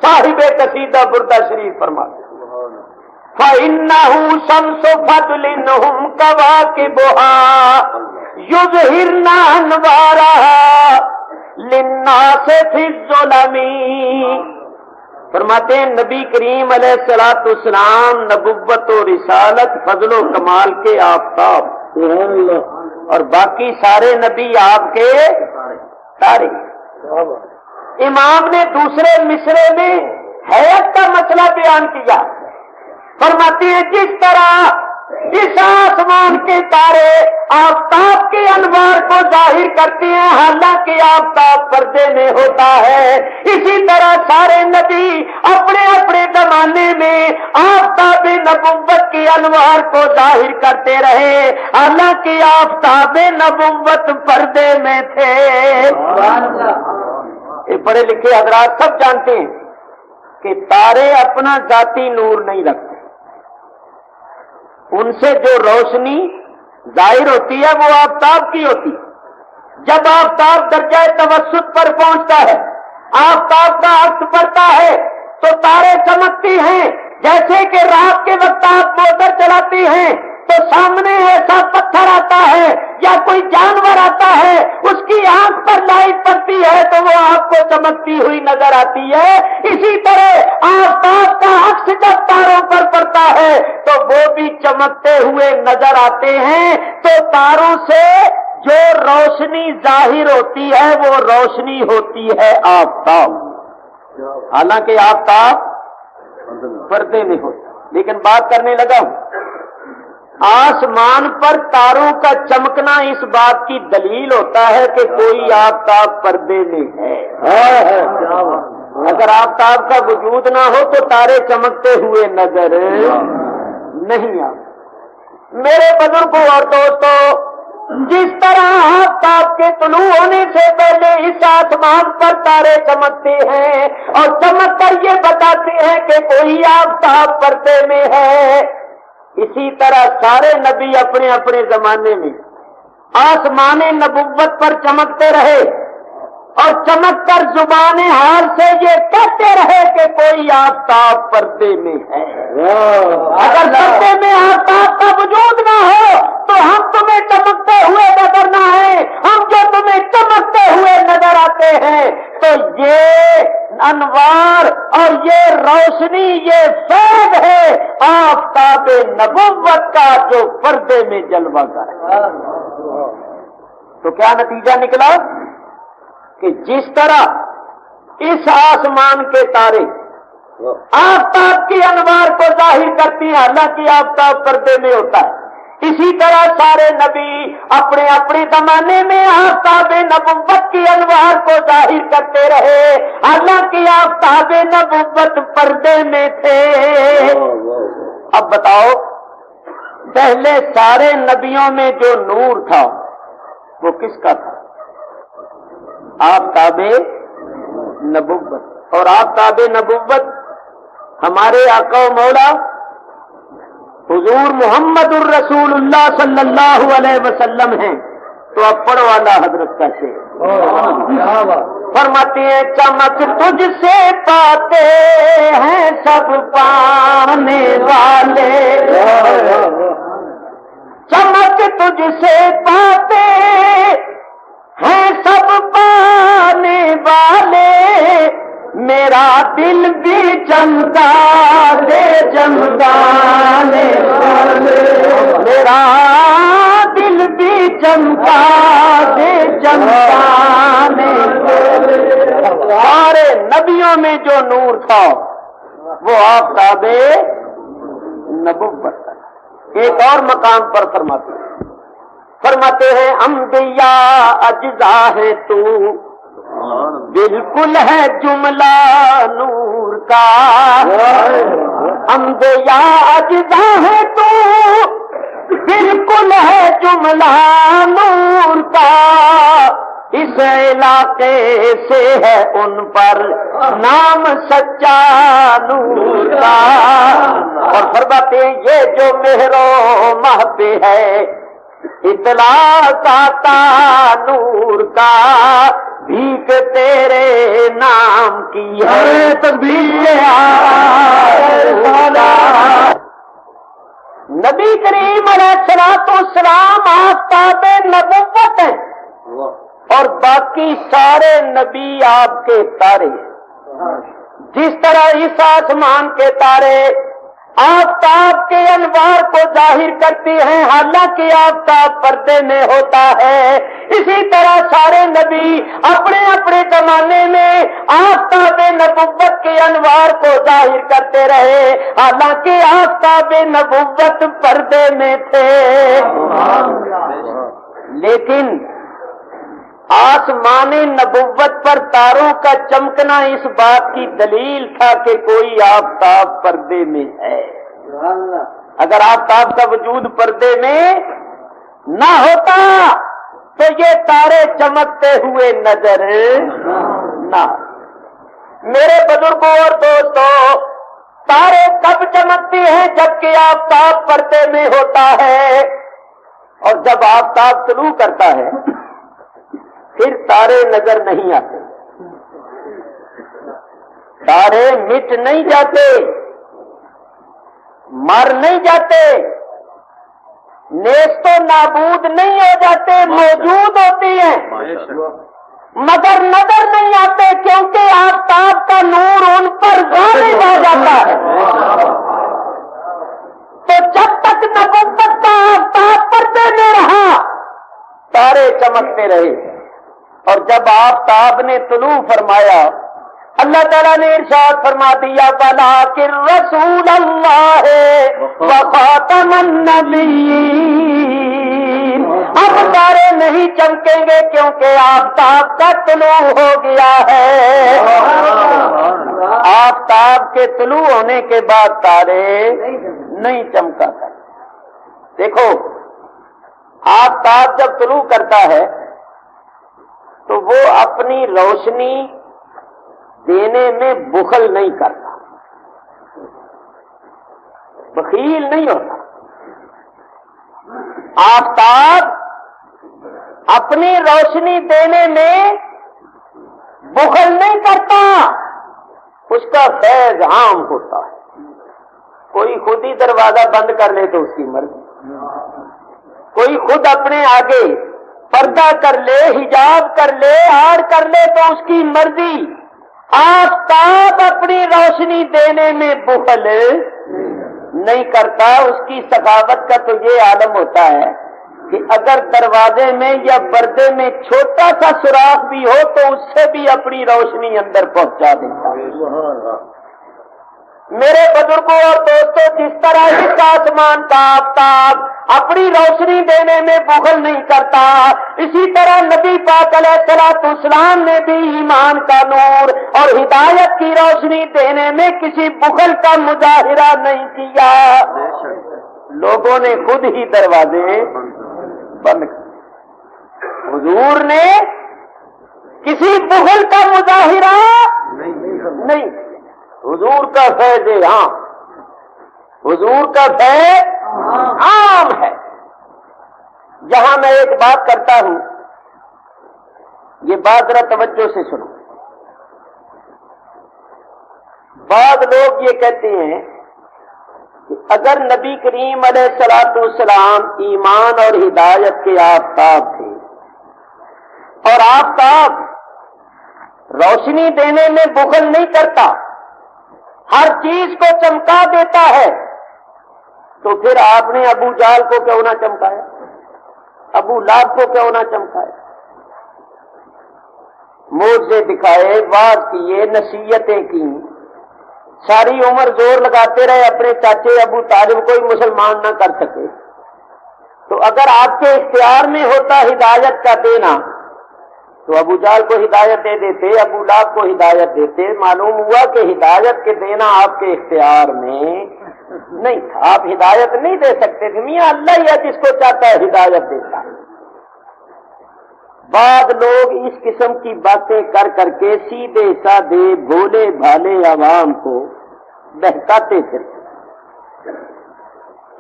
صاحب قصیدہ بردہ شریف فرماتے فَإِنَّهُ شَمْسُ فَضْلٍ هُمْ كَوَاكِبُهَا يُظْهِرْنَ أَنْوَارَهَا لِلنَّاسِ فِي الظُّلَمِ. فرماتے ہیں نبی کریم علیہ الصلوۃ والسلام نبوت و رسالت فضل و کمال کے آفتاب اور باقی سارے نبی آپ کے تارے. امام نے دوسرے مصرے میں حیات کا مسئلہ بیان کیا. فرماتے ہیں جس طرح اس آسمان کے تارے آفتاب کے انوار کو ظاہر کرتے ہیں حالانکہ آفتاب پردے میں ہوتا ہے, اسی طرح سارے نبی اپنے اپنے زمانے میں آفتاب نبوت کے انوار کو ظاہر کرتے رہے حالانکہ آفتاب نبوت پردے میں تھے. یہ پڑھے لکھے حضرات سب جانتے ہیں کہ تارے اپنا ذاتی نور نہیں رکھتے. ان سے جو روشنی ظاہر ہوتی ہے وہ آفتاب کی ہوتی. جب آفتاب درجہ توسط پر پہنچتا ہے, آفتاب کا عکس پڑتا ہے تو تارے چمکتی ہیں. جیسے کہ رات کے وقت آپ موٹر چلاتی ہیں تو سامنے ایسا پتھر آتا ہے یا کوئی جانور آتا ہے, اس کی آنکھ پر لائٹ پڑتی ہے تو وہ آپ کو چمکتی ہوئی نظر آتی ہے. اسی طرح آفتاب کا عکس جب تاروں پر پڑتا ہے تو وہ بھی چمکتے ہوئے نظر آتے ہیں. تو تاروں سے جو روشنی ظاہر ہوتی ہے وہ روشنی ہوتی ہے آفتاب, حالانکہ آفتاب پردے میں ہوتا. لیکن بات کرنے لگا ہوں, آسمان پر تاروں کا چمکنا اس بات کی دلیل ہوتا ہے کہ کوئی آفتاب پردے میں ہے. اگر آفتاب کا وجود نہ ہو تو تارے چمکتے ہوئے نظر نہیں آتے. میرے بزرگوں اور دوستوں, جس طرح آفتاب کے طلوع ہونے سے پہلے اس آسمان پر تارے چمکتے ہیں اور چمک کر یہ بتاتے ہیں کہ کوئی آفتاب پردے میں ہے, اسی طرح سارے نبی اپنے اپنے زمانے میں آسمان نبوت پر چمکتے رہے اور چمک کر زبان حال سے یہ کہتے رہے کہ کوئی آفتاب پردے میں ہے. اگر پردے میں آفتاب کا وجود نہ ہو تو ہم تمہیں چمکتے ہوئے نظر نہ آئے, ہم جو تمہیں چمکتے ہوئے نظر آتے ہیں تو یہ انوار اور یہ روشنی یہ فیض ہے آفتاب نبوت کا جو پردے میں جلوہ کرے. تو کیا نتیجہ نکلا کہ جس طرح اس آسمان کے تارے آفتاب کے انوار کو ظاہر کرتی ہیں حالانکہ آفتاب پردے میں ہوتا ہے, اسی طرح سارے نبی اپنے اپنے زمانے میں آفتاب نبوت کی انوار کو ظاہر کرتے رہے حالانکہ آفتاب نبوت پردے میں تھے. اب بتاؤ, پہلے سارے نبیوں میں جو نور تھا وہ کس کا تھا؟ آفتاب نبوت. اور آفتاب نبوت ہمارے آقا و مولا حضور محمد الرسول اللہ صلی اللہ علیہ وسلم ہیں. تو اب پڑھ والا حضرت کا شعر فرماتے ہیں چمک تجھ سے پاتے ہیں سب پانے والے, چمک تجھ سے پاتے ہیں سب پانے والے, میرا دل بھی چمکا دے چمکانے والے, میرا دل بھی چمکا دے چمکانے والے. سارے نبیوں میں جو نور تھا وہ آفتاب نبوت. ایک اور مقام پر فرماتے ہیں انبیاء اجزا ہے تو بالکل ہے جملہ نور کا, حمد یا اجزا ہے تو بالکل ہے جملہ نور کا، اس علاقے سے ہے ان پر نام سچا نور کا۔ اور فرماتے ہیں یہ جو مہر و محبے ہے اطلاع آتا نور کا، بھیک تیرے نام کی ہے تکبیر نبی کریم علیہ الصلوۃ والسلام آفتاب نبوت ہیں اور باقی سارے نبی آپ کے تارے ہیں۔ جس طرح اس آسمان کے تارے آفتاب کے انوار کو ظاہر کرتی ہیں حالانکہ آفتاب پردے میں ہوتا ہے، اسی طرح سارے نبی اپنے اپنے زمانے میں آفتاب نبوت کے انوار کو ظاہر کرتے رہے حالانکہ آفتاب نبوت پردے میں تھے۔ لیکن آسمان نبوت پر تاروں کا چمکنا اس بات کی دلیل تھا کہ کوئی آفتاب پردے میں ہے۔ اگر آفتاب کا وجود پردے میں نہ ہوتا تو یہ تارے چمکتے ہوئے نظر نہ۔ میرے بزرگوں اور دوستوں، تارے کب چمکتے ہیں؟ جبکہ آفتاب پردے میں ہوتا ہے، اور جب آفتاب طلوع کرتا ہے پھر تارے نظر نہیں آتے، تارے مٹ نہیں جاتے، مر نہیں جاتے، نیست و نابود نہیں ہو جاتے، موجود ہوتی ہیں مگر نظر نہیں آتے، کیونکہ آفتاب کا نور ان پر غالب ہو جاتا ہے۔ تو جب تک نبوت کا آفتاب پردے میں رہا تارے چمکتے رہے، اور جب آفتاب نے طلوع فرمایا اللہ تعالیٰ نے ارشاد فرما دیا وَلَٰكِن رَّسُولَ اللَّهِ وَخَاتَمَ النَّبِيِّينَ۔ اب تارے نہیں چمکیں گے کیونکہ آفتاب کا طلوع ہو گیا ہے۔ آفتاب کے طلوع ہونے کے بعد تارے نہیں چمکا تھا۔ دیکھو آفتاب جب طلوع کرتا ہے تو وہ اپنی روشنی دینے میں بخل نہیں کرتا، بخیل نہیں ہوتا۔ آفتاب اپنی روشنی دینے میں بخل نہیں کرتا، اس کا فیض عام ہوتا ہے۔ کوئی خود ہی دروازہ بند کر لے تو اس کی مرضی، کوئی خود اپنے آگے پردہ کر لے، حجاب کر لے، آڑ کر لے تو اس کی مرضی۔ آفتاب اپنی روشنی دینے میں بخل نہیں کرتا، اس کی سخاوت کا تو یہ عالم ہوتا ہے کہ اگر دروازے میں یا پردے میں چھوٹا سا سوراخ بھی ہو تو اس سے بھی اپنی روشنی اندر پہنچا دیتا ہے۔ میرے بزرگوں اور دوستوں، جس طرح اس آسمان کا آفتاب اپنی روشنی دینے میں بخل نہیں کرتا، اسی طرح نبی پاک علیہ الصلوۃ والسلام نے بھی ایمان کا نور اور ہدایت کی روشنی دینے میں کسی بخل کا مظاہرہ نہیں کیا۔ لوگوں نے خود ہی دروازے بند کر، حضور نے کسی بخل کا مظاہرہ نہیں، حضور کا فیض عام، حضور کا فیض عام ہے۔ یہاں میں ایک بات کرتا ہوں، یہ بات ذرا توجہ سے سنو۔ بعض لوگ یہ کہتے ہیں کہ اگر نبی کریم علیہ الصلوۃ والسلام ایمان اور ہدایت کے آفتاب تھے اور آفتاب روشنی دینے میں بخل نہیں کرتا، ہر چیز کو چمکا دیتا ہے، تو پھر آپ نے ابو جہل کو کیوں نہ چمکایا، ابو لہب کو کیوں نہ چمکایا؟ معجزے دکھائے، وعظ کیے، نصیحتیں کی، ساری عمر زور لگاتے رہے، اپنے چاچے ابو طالب کو ہی مسلمان نہ کر سکے۔ تو اگر آپ کے اختیار میں ہوتا ہدایت کا دینا تو ابو جہل کو ہدایت دے دیتے، ابو لہب کو ہدایت دیتے۔ معلوم ہوا کہ ہدایت کے دینا آپ کے اختیار میں نہیں تھا، آپ ہدایت نہیں دے سکتے تھے، میاں اللہ ہی ہے جس کو چاہتا ہے ہدایت دیتا ہے۔ بعض لوگ اس قسم کی باتیں کر کر کے سیدھے سادے بھولے بھالے عوام کو بہکاتے تھے۔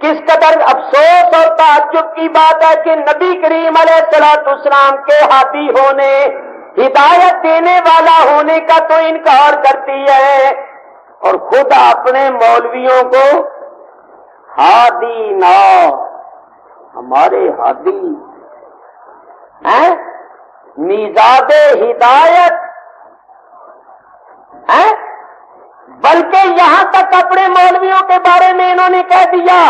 کس قدر افسوس اور تعجب کی بات ہے کہ نبی کریم علیہ الصلوۃ والسلام کے ہادی ہونے، ہدایت دینے والا ہونے کا تو انکار کرتی ہے، اور خود اپنے مولویوں کو ہادی نا، ہمارے ہادی ہیں، میزاب ہدایت ہیں، بلکہ یہاں تک اپنے مولویوں کے بارے میں انہوں نے کہہ دیا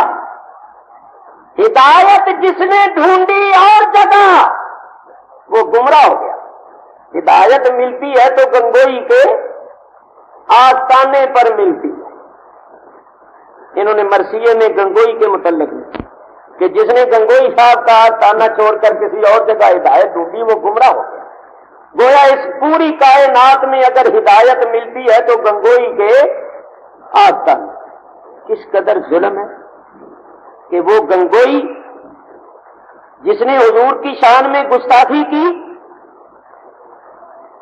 ہدایت جس نے ڈھونڈی اور جگہ وہ گمراہ ہو گیا۔ ہدایت ملتی ہے تو گنگوئی کے آستانے پر ملتی ہے۔ انہوں نے مرثیے میں گنگوئی کے متعلق کہ جس نے گنگوئی صاحب کا آستانہ چھوڑ کر کسی اور جگہ ہدایت ڈھونڈی وہ گمراہ ہو گیا۔ گویا اس پوری کائنات میں اگر ہدایت ملتی ہے تو گنگوئی کے آستانے۔ کس قدر ظلم ہے کہ وہ گنگوئی جس نے حضور کی شان میں گستاخی کی،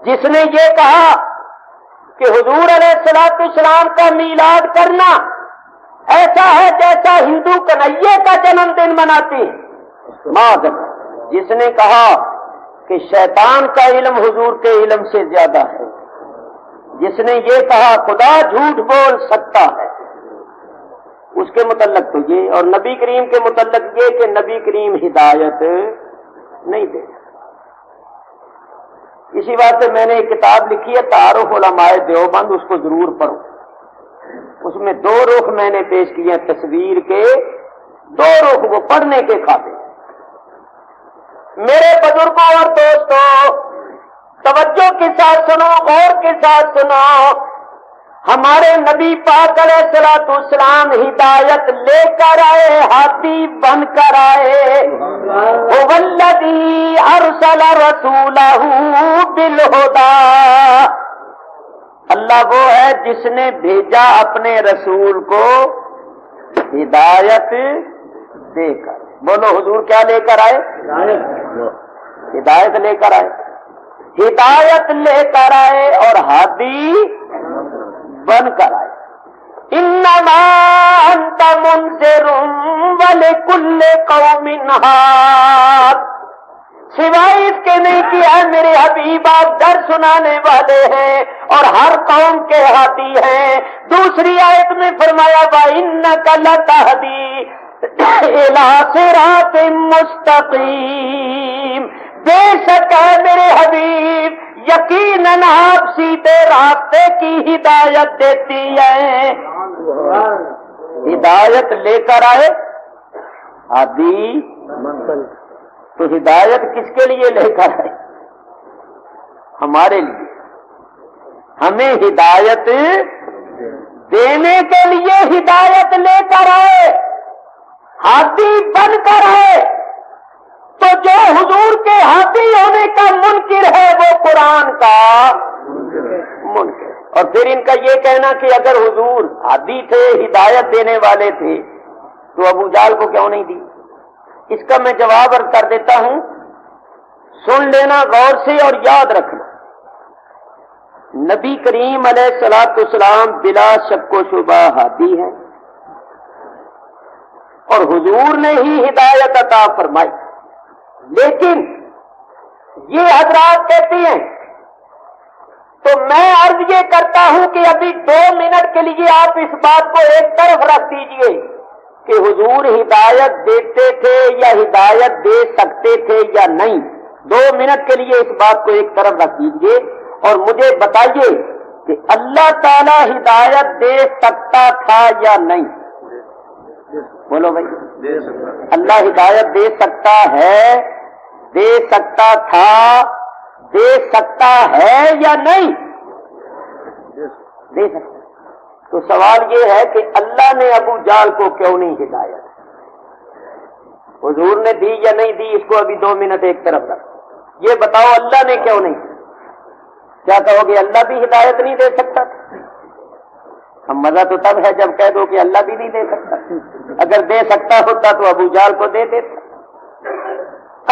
جس نے یہ کہا کہ حضور علیہ الصلوۃ والسلام کا میلاد کرنا ایسا ہے جیسا ہندو کنہیے کا جنم دن مناتے ہیں، جس نے کہا کہ شیطان کا علم حضور کے علم سے زیادہ ہے، جس نے یہ کہا خدا جھوٹ بول سکتا ہے، اس کے متعلق تو یہ، اور نبی کریم کے متعلق یہ کہ نبی کریم ہدایت نہیں دے۔ اسی بات سے میں نے ایک کتاب لکھی ہے تعارف علماء دیوبند، اس کو ضرور پڑھو۔ اس میں 2 رخ میں نے پیش کیے ہیں، تصویر کے 2 رخ، وہ پڑھنے کے قابل۔ میرے بزرگوں اور دوستوں، توجہ کے ساتھ سنو، غور کے ساتھ سنو، ہمارے نبی پاک علیہ الصلوۃ والسلام ہدایت لے کر آئے، ہادی بن کر آئے۔ هو الذی ارسل رسولہ بالہدی، اللہ وہ ہے جس نے بھیجا اپنے رسول کو ہدایت دے کر۔ بولو حضور کیا لے کر آئے؟ ہدایت لے کر آئے، ہدایت لے کر آئے اور ہادی بن کر آئے۔ انما انت منذر ولکل قوم ہاد، سوائے اس کے نہیں کیا ہے میرے حبیب، آپ ڈر سنانے والے ہیں اور ہر قوم کے ہادی ہیں۔ دوسری آیت میں فرمایا وَإِنَّكَ لَتَهْدِي إِلَىٰ صِرَاطٍ مُسْتَقِيمٍ، بے شک ہے میرے حبیب یقیناً آپ سیدھے راستے کی ہدایت دیتی ہیں۔ ہدایت لے کر آئے ہادی، تو ہدایت کس کے لیے لے کر آئے؟ ہمارے لیے، ہمیں ہدایت دینے کے لیے ہدایت لے کر آئے، ہادی بن کر آئے۔ تو جو حضور کے ہادی ہونے کا منکر ہے وہ قرآن کا منکر۔ اور پھر ان کا یہ کہنا کہ اگر حضور ہادی تھے، ہدایت دینے والے تھے، تو ابو جہل کو کیوں نہیں دی؟ اس کا میں جواب عرض کر دیتا ہوں، سن لینا غور سے اور یاد رکھنا۔ نبی کریم علیہ الصلوۃ والسلام بلا شک و شبہ ہادی ہیں، اور حضور نے ہی ہدایت عطا فرمائی، لیکن یہ حضرات کہتی ہیں، تو میں عرض یہ کرتا ہوں کہ ابھی 2 منٹ کے لیے آپ اس بات کو ایک طرف رکھ دیجئے کہ حضور ہدایت دیتے تھے یا ہدایت دے سکتے تھے یا نہیں۔ 2 منٹ کے لیے اس بات کو ایک طرف رکھ دیجئے اور مجھے بتائیے کہ اللہ تعالی ہدایت دے سکتا تھا یا نہیں؟ بولو بھائی، اللہ ہدایت دے سکتا ہے، دے سکتا تھا، دے سکتا ہے یا نہیں؟ دے سکتا۔ تو سوال یہ ہے کہ اللہ نے ابو جہل کو کیوں نہیں ہدایت؟ حضور نے دی یا نہیں دی؟ اس کو ابھی 2 منٹ ایک طرف رکھ، یہ بتاؤ اللہ نے کیوں نہیں؟ کیا کہو گے اللہ بھی ہدایت نہیں دے سکتا تھا؟ مزہ تو تب ہے جب کہہ دو کہ اللہ بھی نہیں دے سکتا. اگر دے سکتا ہوتا تو ابو جہل کو دے دیتا.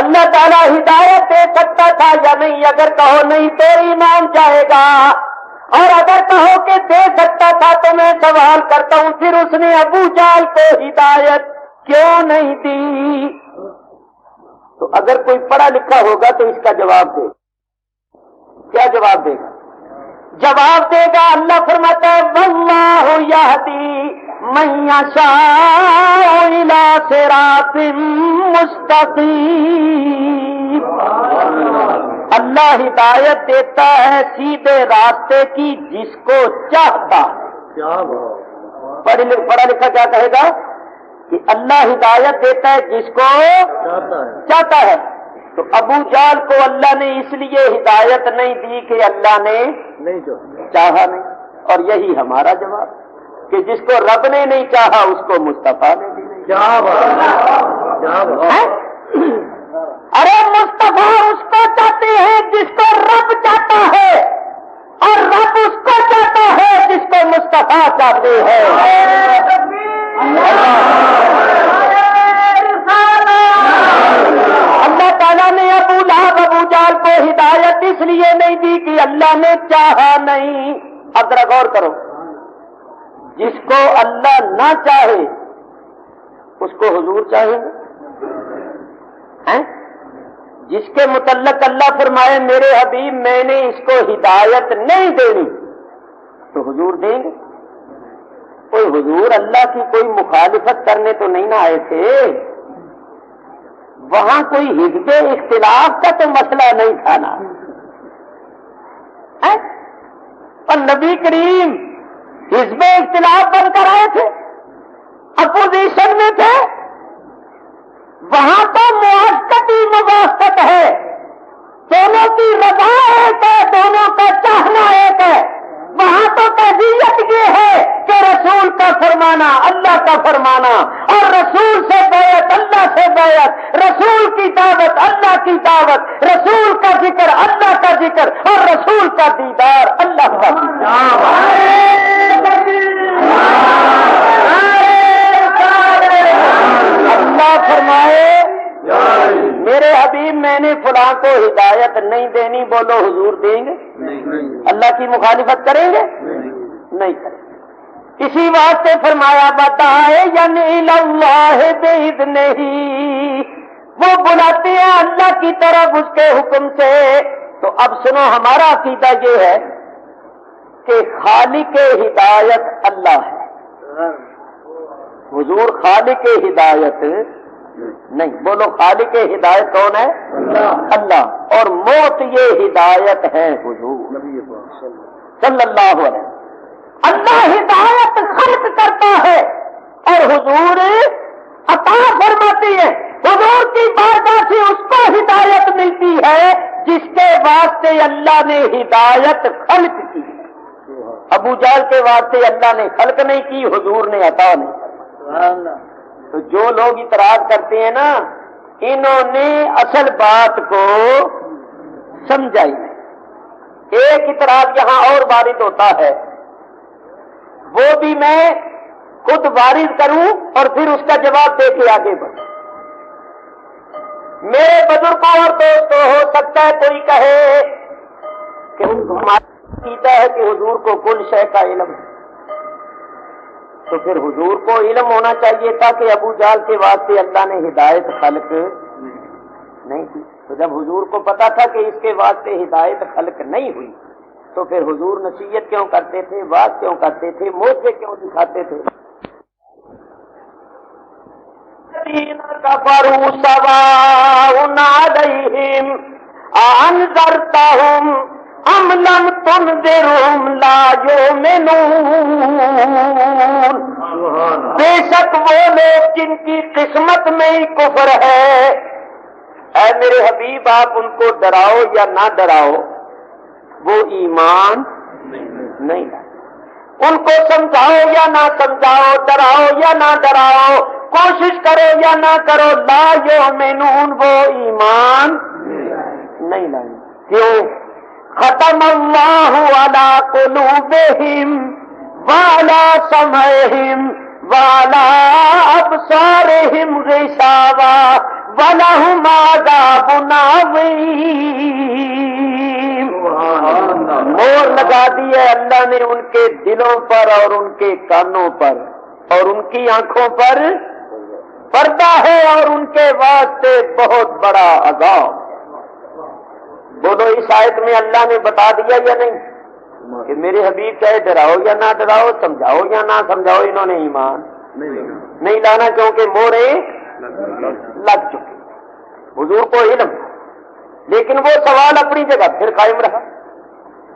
اللہ تعالیٰ ہدایت دے سکتا تھا یا نہیں؟ اگر کہو نہیں تو ایمان جائے گا، اور اگر کہو کہ دے سکتا تھا تو میں سوال کرتا ہوں پھر اس نے ابو جہل کو ہدایت کیوں نہیں دی؟ تو اگر کوئی پڑھا لکھا ہوگا تو اس کا جواب دے. کیا جواب دے گا؟ جواب دے گا اللہ فرماتا ہے واللہ یہدی من یشاء الی صراط مستقیم. اللہ ہدایت دیتا ہے سیدھے راستے کی جس کو چاہتا. پڑھا لکھا کیا کہے گا کہ اللہ ہدایت دیتا ہے جس کو چاہتا ہے. تو ابو جہل کو اللہ نے اس لیے ہدایت نہیں دی کہ اللہ نے چاہا نہیں. اور یہی ہمارا جواب کہ جس کو رب نے نہیں چاہا اس کو مصطفیٰ نے بھی نہیں. ارے مصطفیٰ اس کو چاہتے ہیں جس کو رب چاہتا ہے، اور رب اس کو چاہتا ہے جس کو مصطفیٰ چاہتے ہیں. اللہ تعالیٰ نے ابو لہب ابو جہل کو ہدایت اس لیے نہیں دی کہ اللہ نے چاہا نہیں. اب ذرا غور کرو، جس کو اللہ نہ چاہے اس کو حضور چاہے ہیں؟ جس کے متعلق اللہ فرمائے میرے حبیب میں نے اس کو ہدایت نہیں دینی تو حضور دیں گے. کوئی حضور اللہ کی کوئی مخالفت کرنے تو نہیں نہ آئے تھے. وہاں کوئی حزب اختلاف کا تو مسئلہ نہیں تھا نا. اور نبی کریم حزب اختلاف بن کر آئے تھے، اپوزیشن میں تھے. وہاں تو موافقتی موافقت ہے، دونوں کی رضا ایک ہے، دونوں کا چاہنا ایک ہے. وہاں تو کیفیت یہ ہے کہ رسول کا فرمانا اللہ کا فرمانا، اور رسول سے بیعت اللہ سے بیعت، رسول کی دعوت اللہ کی دعوت، رسول کا ذکر اللہ کا ذکر، اور رسول کا دیدار اللہ کا اللہ فرمائے میرے حبیب میں نے فلاں کو ہدایت نہیں دینی، بولو حضور دیں گے؟ اللہ کی مخالفت کریں گے؟ نہیں کریں. اسی واسطے فرمایا بتائے یعنی اللہ بإذنہ، وہ بلاتے ہیں اللہ کی طرف اس کے حکم سے. تو اب سنو، ہمارا عقیدہ یہ ہے کہ خالق ہدایت اللہ ہے، حضور خالق ہدایت نہیں. بولو خالق ہدایت کون ہے؟ اللہ. اور موت یہ ہدایت ہے حضور صلی اللہ علیہ وسلم. اللہ ہدایت خلق کرتا ہے اور حضور عطا فرماتی ہے. حضور کی بارگاہ سے اس کو ہدایت ملتی ہے جس کے واسطے اللہ نے ہدایت خلق کی. ابو جہل کے واسطے اللہ نے خلق نہیں کی، حضور نے عطا نہیں. تو جو لوگ اعتراض کرتے ہیں نا، انہوں نے اصل بات کو سمجھا ہی نہیں. ایک اعتراض یہاں اور وارد ہوتا ہے، وہ بھی میں خود وارد کروں اور پھر اس کا جواب دے کے آگے بڑھوں. میرے بزرگوں اور دوستوں، ہو سکتا ہے کوئی کہے کہ ہمارا عقیدہ ہے کہ حضور کو کل شے کا علم ہے. تو پھر حضور کو علم ہونا چاہیے تھا کہ ابو جہل کے واسطے اللہ نے ہدایت خلق نہیں کی. تو جب حضور کو پتا تھا کہ اس کے واسطے ہدایت خلق نہیں ہوئی تو پھر حضور نصیحت کیوں کرتے تھے، بات کیوں کرتے تھے، موقع کیوں دکھاتے تھے؟ کفروا سواء علیہم انذرتہم ام لم تنذرہم لا یؤمنون. بے شک وہ لوگ جن کی قسمت میں ہی کفر ہے، اے میرے حبیب آپ ان کو ڈراؤ یا نہ ڈراؤ وہ ایمان نہیں لائے. ان کو سمجھاؤ یا نہ سمجھاؤ، ڈراؤ یا نہ ڈراؤ، کوشش کرو یا نہ کرو، لا یؤمنون وہ ایمان نہیں لائیں. کیوں؟ ختم اللہ علی قلوبہم وعلی سمعہم وعلی ابصارہم غشاوہ وَلَهُمْ عَذَابٌ عَظِيمٌ۔ مور لگا دی ہے اللہ نے ان کے دلوں پر اور ان کے کانوں پر اور ان کی آنکھوں پر پردہ ہے اور ان کے واسطے بہت بڑا عذاب۔ بولو اس آیت میں اللہ نے بتا دیا یا نہیں کہ میرے حبیب چاہے ڈراؤ یا نہ ڈراؤ، سمجھاؤ یا نہ سمجھاؤ، انہوں نے ایمان نہیں لانا کیونکہ مورے لگ چکے۔ حضور کو علم تھا لیکن وہ سوال اپنی جگہ پھر قائم رہا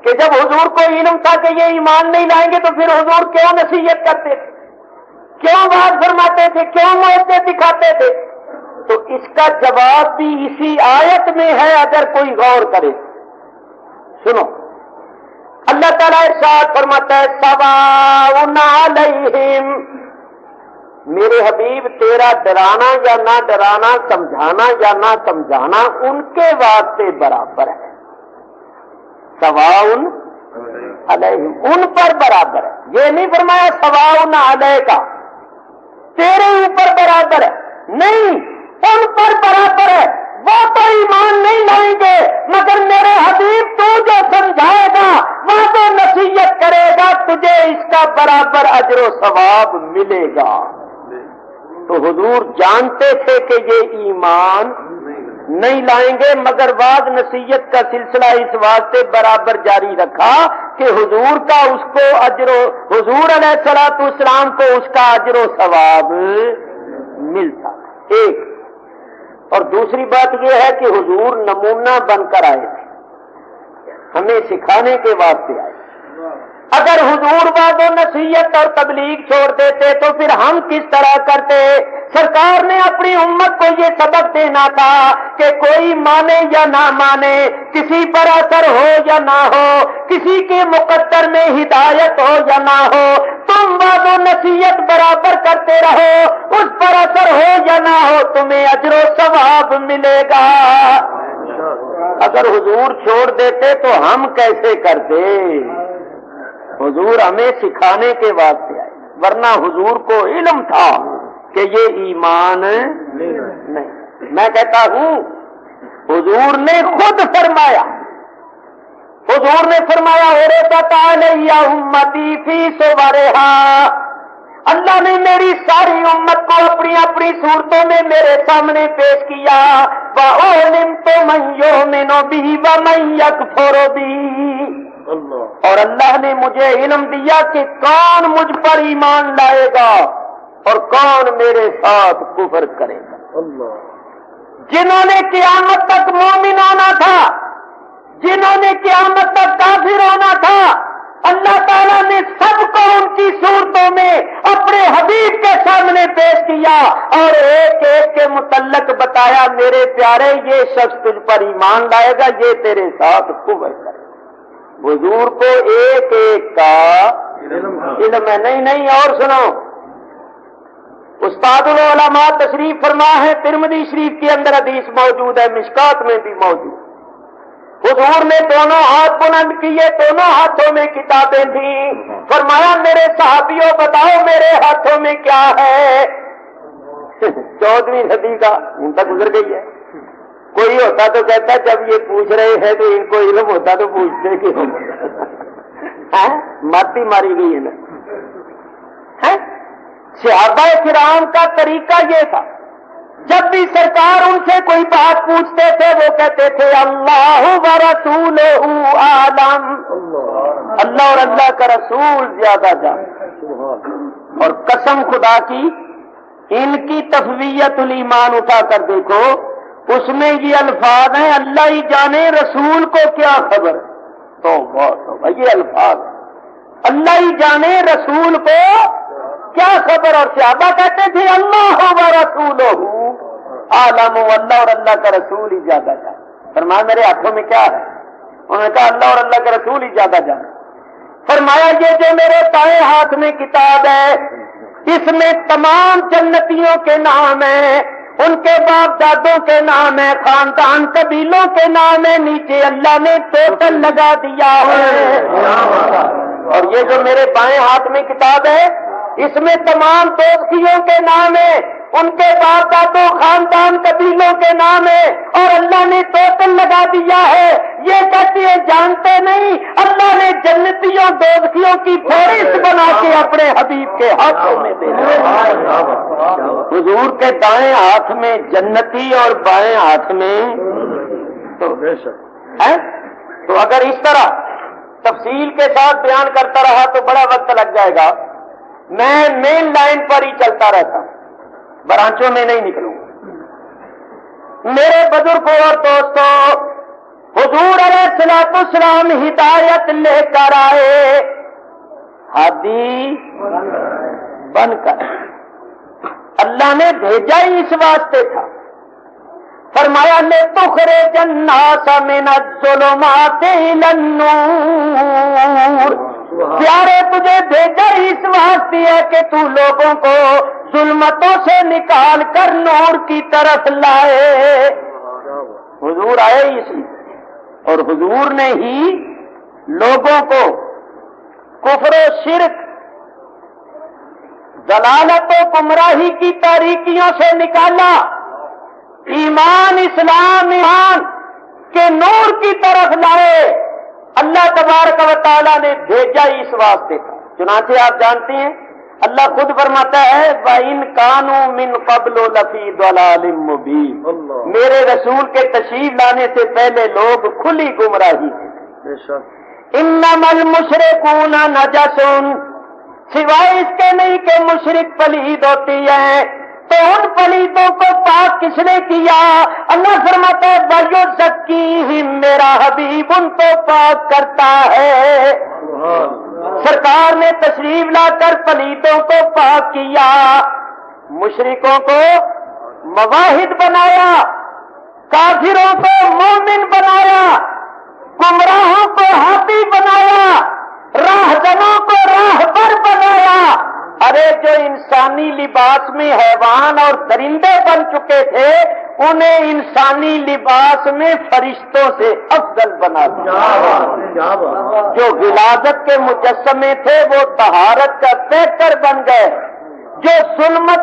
کہ جب حضور کو علم تھا کہ یہ ایمان نہیں لائیں گے تو پھر حضور کیوں نصیحت کرتے تھے، کیوں بات فرماتے تھے، کیوں موقع دکھاتے تھے؟ تو اس کا جواب بھی اسی آیت میں ہے اگر کوئی غور کرے۔ سنو، اللہ تعالیٰ ارشاد فرماتا ہے سواء علیہم، میرے حبیب تیرا ڈرانا یا نہ ڈرانا، سمجھانا یا نہ سمجھانا ان کے واسطے برابر ہے۔ سواء علیہم، ان پر برابر ہے، یہ نہیں فرمایا سواء علیک تیرے اوپر برابر ہے، نہیں، ان پر برابر ہے۔ وہ تو ایمان نہیں لائیں گے مگر میرے حبیب تو جو سمجھائے گا، وہ تو نصیحت کرے گا، تجھے اس کا برابر اجر و ثواب ملے گا۔ تو حضور جانتے تھے کہ یہ ایمان نہیں لائیں گے مگر بعد نصیحت کا سلسلہ اس واسطے برابر جاری رکھا کہ حضور کا اس کو حضور علیہ الصلوۃ والسلام کو اس کا اجر و ثواب ملتا۔ ایک اور دوسری بات یہ ہے کہ حضور نمونہ بن کر آئے تھے، ہمیں سکھانے کے واسطے آئے۔ اگر حضور بعد و نصیحت اور تبلیغ چھوڑ دیتے تو پھر ہم کس طرح کرتے؟ سرکار نے اپنی امت کو یہ سبق دینا تھا کہ کوئی مانے یا نہ مانے، کسی پر اثر ہو یا نہ ہو، کسی کے مقدر میں ہدایت ہو یا نہ ہو، تم بعد و نصیحت برابر کرتے رہو، اس پر اثر ہو یا نہ ہو تمہیں اجر و ثواب ملے گا۔ اگر حضور چھوڑ دیتے تو ہم کیسے کرتے؟ حضور ہمیں سکھانے کے واسطے آئے، ورنہ حضور کو علم تھا کہ یہ ایمان نہیں۔ میں کہتا ہوں حضور نے خود فرمایا، حضور نے فرمایا عرضت علی امتی فی صورہا، اللہ نے میری ساری امت کو اپنی اپنی صورتوں میں میرے سامنے پیش کیا۔ وَعَلِمْتُ مَن يُؤْمِنُ بِهِ وَمَن يَكْفُرُ بِهِ، اور اللہ نے مجھے علم دیا کہ کون مجھ پر ایمان لائے گا اور کون میرے ساتھ کفر کرے گا۔ جنہوں نے قیامت تک مومن ہونا تھا، جنہوں نے قیامت تک کافر ہونا تھا، اللہ تعالیٰ نے سب کو ان کی صورتوں میں اپنے حبیب کے سامنے پیش کیا اور ایک ایک کے متعلق بتایا میرے پیارے یہ شخص تجھ پر ایمان لائے گا، یہ تیرے ساتھ کفر کرے گا۔ حضور کو ایک ایک کا علم ہے۔ نہیں اور سنو، استاد العلماء تشریف فرما ہے، ترمذی شریف کے اندر حدیث موجود ہے، مشکات میں بھی موجود۔ حضور نے دونوں ہاتھ بلند کیے، دونوں ہاتھوں میں کتابیں تھیں، فرمایا میرے صحابیوں بتاؤ میرے ہاتھوں میں کیا ہے؟ 14ویں صدی کا ان تک گزر گئی ہے۔ کوئی ہوتا تو کہتا جب یہ پوچھ رہے ہیں تو ان کو علم ہوتا تو پوچھتے کیوں؟ ماتی ماری گئی ہے نا۔ صحابہ کرام کا طریقہ یہ تھا، جب بھی سرکار ان سے کوئی بات پوچھتے تھے وہ کہتے تھے اللہ ورسولہ اعلم، اللہ اور اللہ کا رسول زیادہ جانتے۔ اور قسم خدا کی ان کی تفویض الایمان اٹھا کر دیکھو، اس میں یہ الفاظ ہیں اللہ ہی جانے رسول کو کیا خبر۔ تو یہ الفاظ اللہ ہی جانے رسول کو کیا خبر، اور صحابہ کہتے تھے اللہ و رسولہ عالم، اللہ اور اللہ کا رسول ہی زیادہ جانے۔ فرمایا میرے ہاتھوں میں کیا ہے؟ انہوں نے کہا اللہ اور اللہ کا رسول ہی زیادہ جانے۔ فرمایا یہ جو میرے بائیں ہاتھ میں کتاب ہے اس میں تمام جنتیوں کے نام ہیں، ان کے باپ دادوں کے نام ہے، خاندان قبیلوں کے نام ہے، نیچے اللہ نے ٹوٹل لگا دیا ہے۔ اور یہ جو میرے بائیں ہاتھ میں کتاب ہے اس میں تمام دوستیوں کے نام ہیں، ان کے باپ دادوں خاندان قبیلوں کے نام ہیں، اور اللہ نے ٹوٹل لگا دیا ہے۔ یہ کہتی ہے جانتے نہیں، اللہ نے جنتیوں دوستیوں کی فہرست بنا کے اپنے حبیب کے ہاتھوں میں دے دیا۔ حضور کے دائیں ہاتھ میں جنتی اور بائیں ہاتھ میں تو اگر اس طرح تفصیل کے ساتھ بیان کرتا رہا تو بڑا وقت لگ جائے گا۔ میں مین لائن پر ہی چلتا رہتا ہوں، برانچوں میں نہیں نکلوں گا۔ میرے بزرگوں اور دوستوں، حضور علیہ الصلوۃ والسلام ہدایت لے کر آئے، ہادی بن کر۔ اللہ نے بھیجا ہی اس واسطے تھا، فرمایا لِتُخْرِجَ النَّاسَ مِنَ الظُّلُمَاتِ إِلَى النُّورِ۔ پیارے تجھے بھیجا ہی اس واسطے ہے کہ تو لوگوں کو ظلمتوں سے نکال کر نور کی طرف لائے۔ حضور آئے اسی، اور حضور نے ہی لوگوں کو کفر و شرک، ضلالت و گمراہی کی تاریکیوں سے نکالا، ایمان اسلام ایمان کے نور کی طرف لائے۔ اللہ تبارک و تعالیٰ نے بھیجا ہی اس واسطے تھا۔ چنانچہ آپ جانتے ہیں اللہ خود فرماتا ہے وَإِن كَانُوا مِن قَبْلُ لَفِي ضَلَالٍ مُّبِينٍ، میرے رسول کے تشریف لانے سے پہلے لوگ کھلی گمراہی تھے۔ إِنَّمَا الْمُشْرِكُونَ نَجَسٌ، سوائے اس کے نہیں کہ مشرک پلید ہوتی ہیں، تو ان پلیدوں کو پاک کس نے کیا؟ اللہ فرماتا ہے وَيُزَكِّيهِمْ، میرا حبیب ان کو پاک کرتا ہے۔ سرکار نے تشریف لا کر پلیدوں کو پاک کیا، مشرکوں کو مواحد بنایا، کافروں کو مومن بنایا، گمراہوں کو ہادی بنایا، راہزنوں کو راہبر بنایا۔ ارے جو انسانی لباس میں حیوان اور درندے بن چکے تھے انہیں انسانی لباس میں فرشتوں سے افضل بنا دیا۔ جو غلاظت کے مجسمے تھے وہ طہارت کا پیکر بن گئے۔ جو ظلمت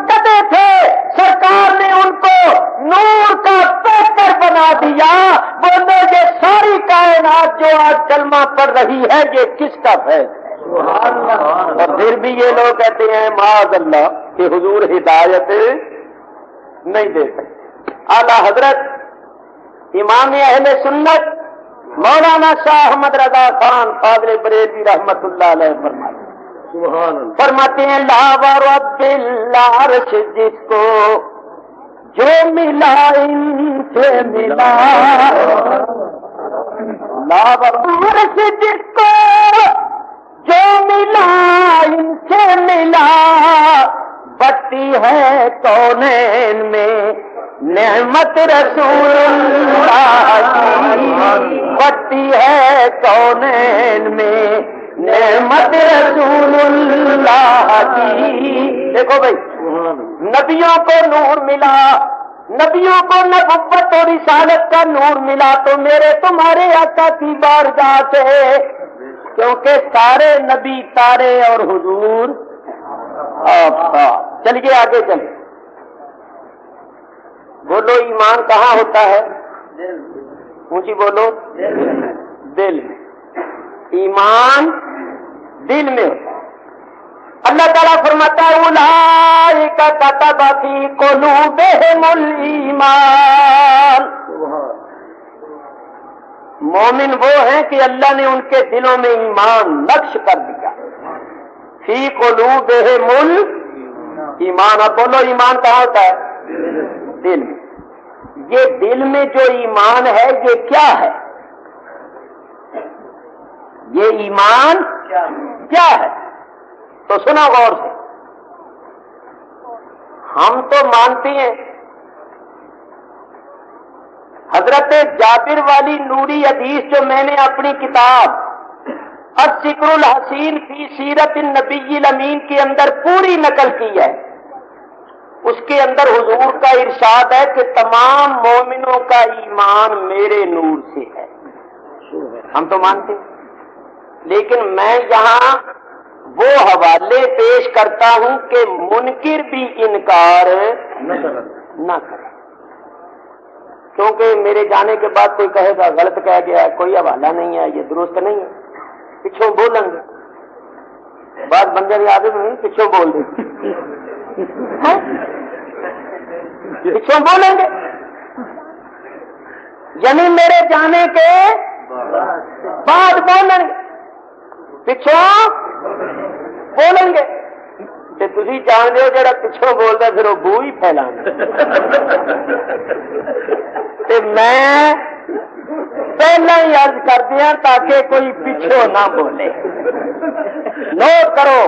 کدے تھے سرکار نے ان کو نور کا پیکر بنا دیا۔ بولو یہ ساری کائنات جو آج کلمہ پڑھ رہی ہے یہ کس کا فیض ہے؟ اور پھر بھی یہ لوگ کہتے ہیں معاذ اللہ کہ حضور ہدایت نہیں دے سکتے۔ اعلی حضرت امام اہل سنت مولانا شاہ احمد رضا خان فاضل بریلوی رحمت اللہ علیہ فرماتے ہیں لا ورب العرش جس کو جو ملا ان سے ملا، لا ورب العرش جس کو جو ملا ان سے ملا، بٹتی ہے کونین میں نعمت رسول اللہ کی، بٹتی ہے کونین میں نعمت رسول اللہ کی۔ دیکھو بھائی نبیوں کو نور ملا، نبیوں کو نبوت اور رسالت کا نور ملا تو میرے تمہارے آقا کی بارگاہ سے، کیونکہ سارے نبی تارے اور حضور آفتاب۔ چلیے آگے چلیں، بولو ایمان کہاں ہوتا ہے؟ اونچی بولو، دل میں۔ ایمان دل میں ہوتا ہے۔ اللہ تعالیٰ فرماتا ہے اولئک کتب فی قلوبہم الایمان، مومن وہ ہیں کہ اللہ نے ان کے دلوں میں ایمان نقش کر دیا۔ فی قلوبہم الایمان، اب بولو ایمان کہاں ہوتا ہے؟ دل میں۔ یہ دل میں جو ایمان ہے یہ کیا ہے؟ یہ ایمان کیا ہے؟ تو سنا غور سے، ہم تو مانتے ہیں حضرت جابر والی نوری حدیث جو میں نے اپنی کتاب الذکر الحسین فی سیرت النبی الامین کے اندر پوری نقل کی ہے، اس کے اندر حضور کا ارشاد ہے کہ تمام مومنوں کا ایمان میرے نور سے ہے۔ ہم تو مانتے ہیں، لیکن میں یہاں وہ حوالے پیش کرتا ہوں کہ منکر بھی انکار نہ کرے، کیونکہ میرے جانے کے بعد کوئی کہے گا غلط کہہ گیا ہے، کوئی حوالہ نہیں ہے، یہ درست نہیں ہے، پچھوں بولیں گے، بعض بندے نے آگے نہیں پچھوں بول دیں، پچھوں بولیں گے، یعنی میرے جانے کے بعد بولیں گے، پچھوں بولیں گے، تھی جان دو جا پچھوں بولتا پھر وہ بو ہی پھیلانا، میں پہلا ہی عرض کر دیا تاکہ کوئی پچھوں نہ بولے، نوٹ کرو،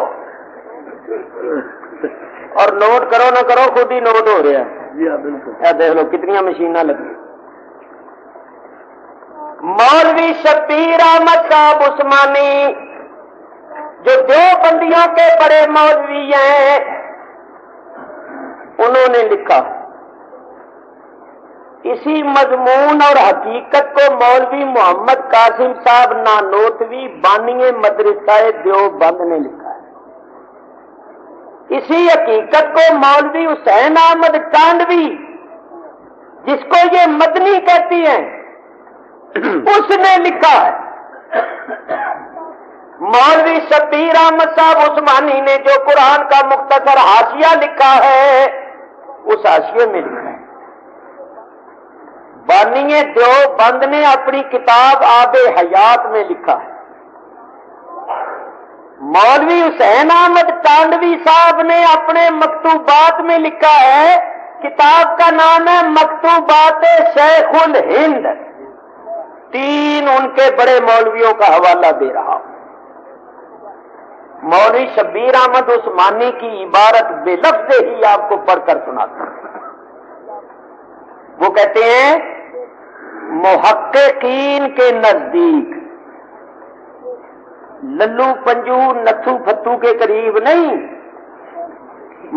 اور نوٹ کرو نہ کرو خود ہی نوٹ ہو رہا ہے، دیکھ لو کتنی مشینیں لگی۔ مولوی شبیر احمد صاحب عثمانی جو دیوبندیوں کے بڑے مولوی ہیں، انہوں نے لکھا اسی مضمون اور حقیقت کو مولوی محمد قاسم صاحب نانوتوی بانی مدرسہ دیوبند نے لکھا ہے، اسی حقیقت کو مولوی حسین احمد ٹانڈوی جس کو یہ مدنی کہتی ہیں اس نے لکھا ہے، مولوی شبیر احمد صاحب عثمانی نے جو قرآن کا مختصر حاشیہ لکھا ہے اس حاشیے میں لکھا ہے، بانی دیوبند نے اپنی کتاب آب حیات میں لکھا ہے، مولوی حسین احمد ٹانڈوی صاحب نے اپنے مکتوبات میں لکھا ہے، کتاب کا نام ہے مکتوبات شیخ الہند، 3 ان کے بڑے مولویوں کا حوالہ دے رہا ہوں۔ مولوی شبیر احمد عثمانی کی عبارت بے لفظ ہی آپ کو پڑھ کر سناتا ہوں۔ وہ کہتے ہیں محققین کے نزدیک، للو پنجو نتھو پھتو کے قریب نہیں،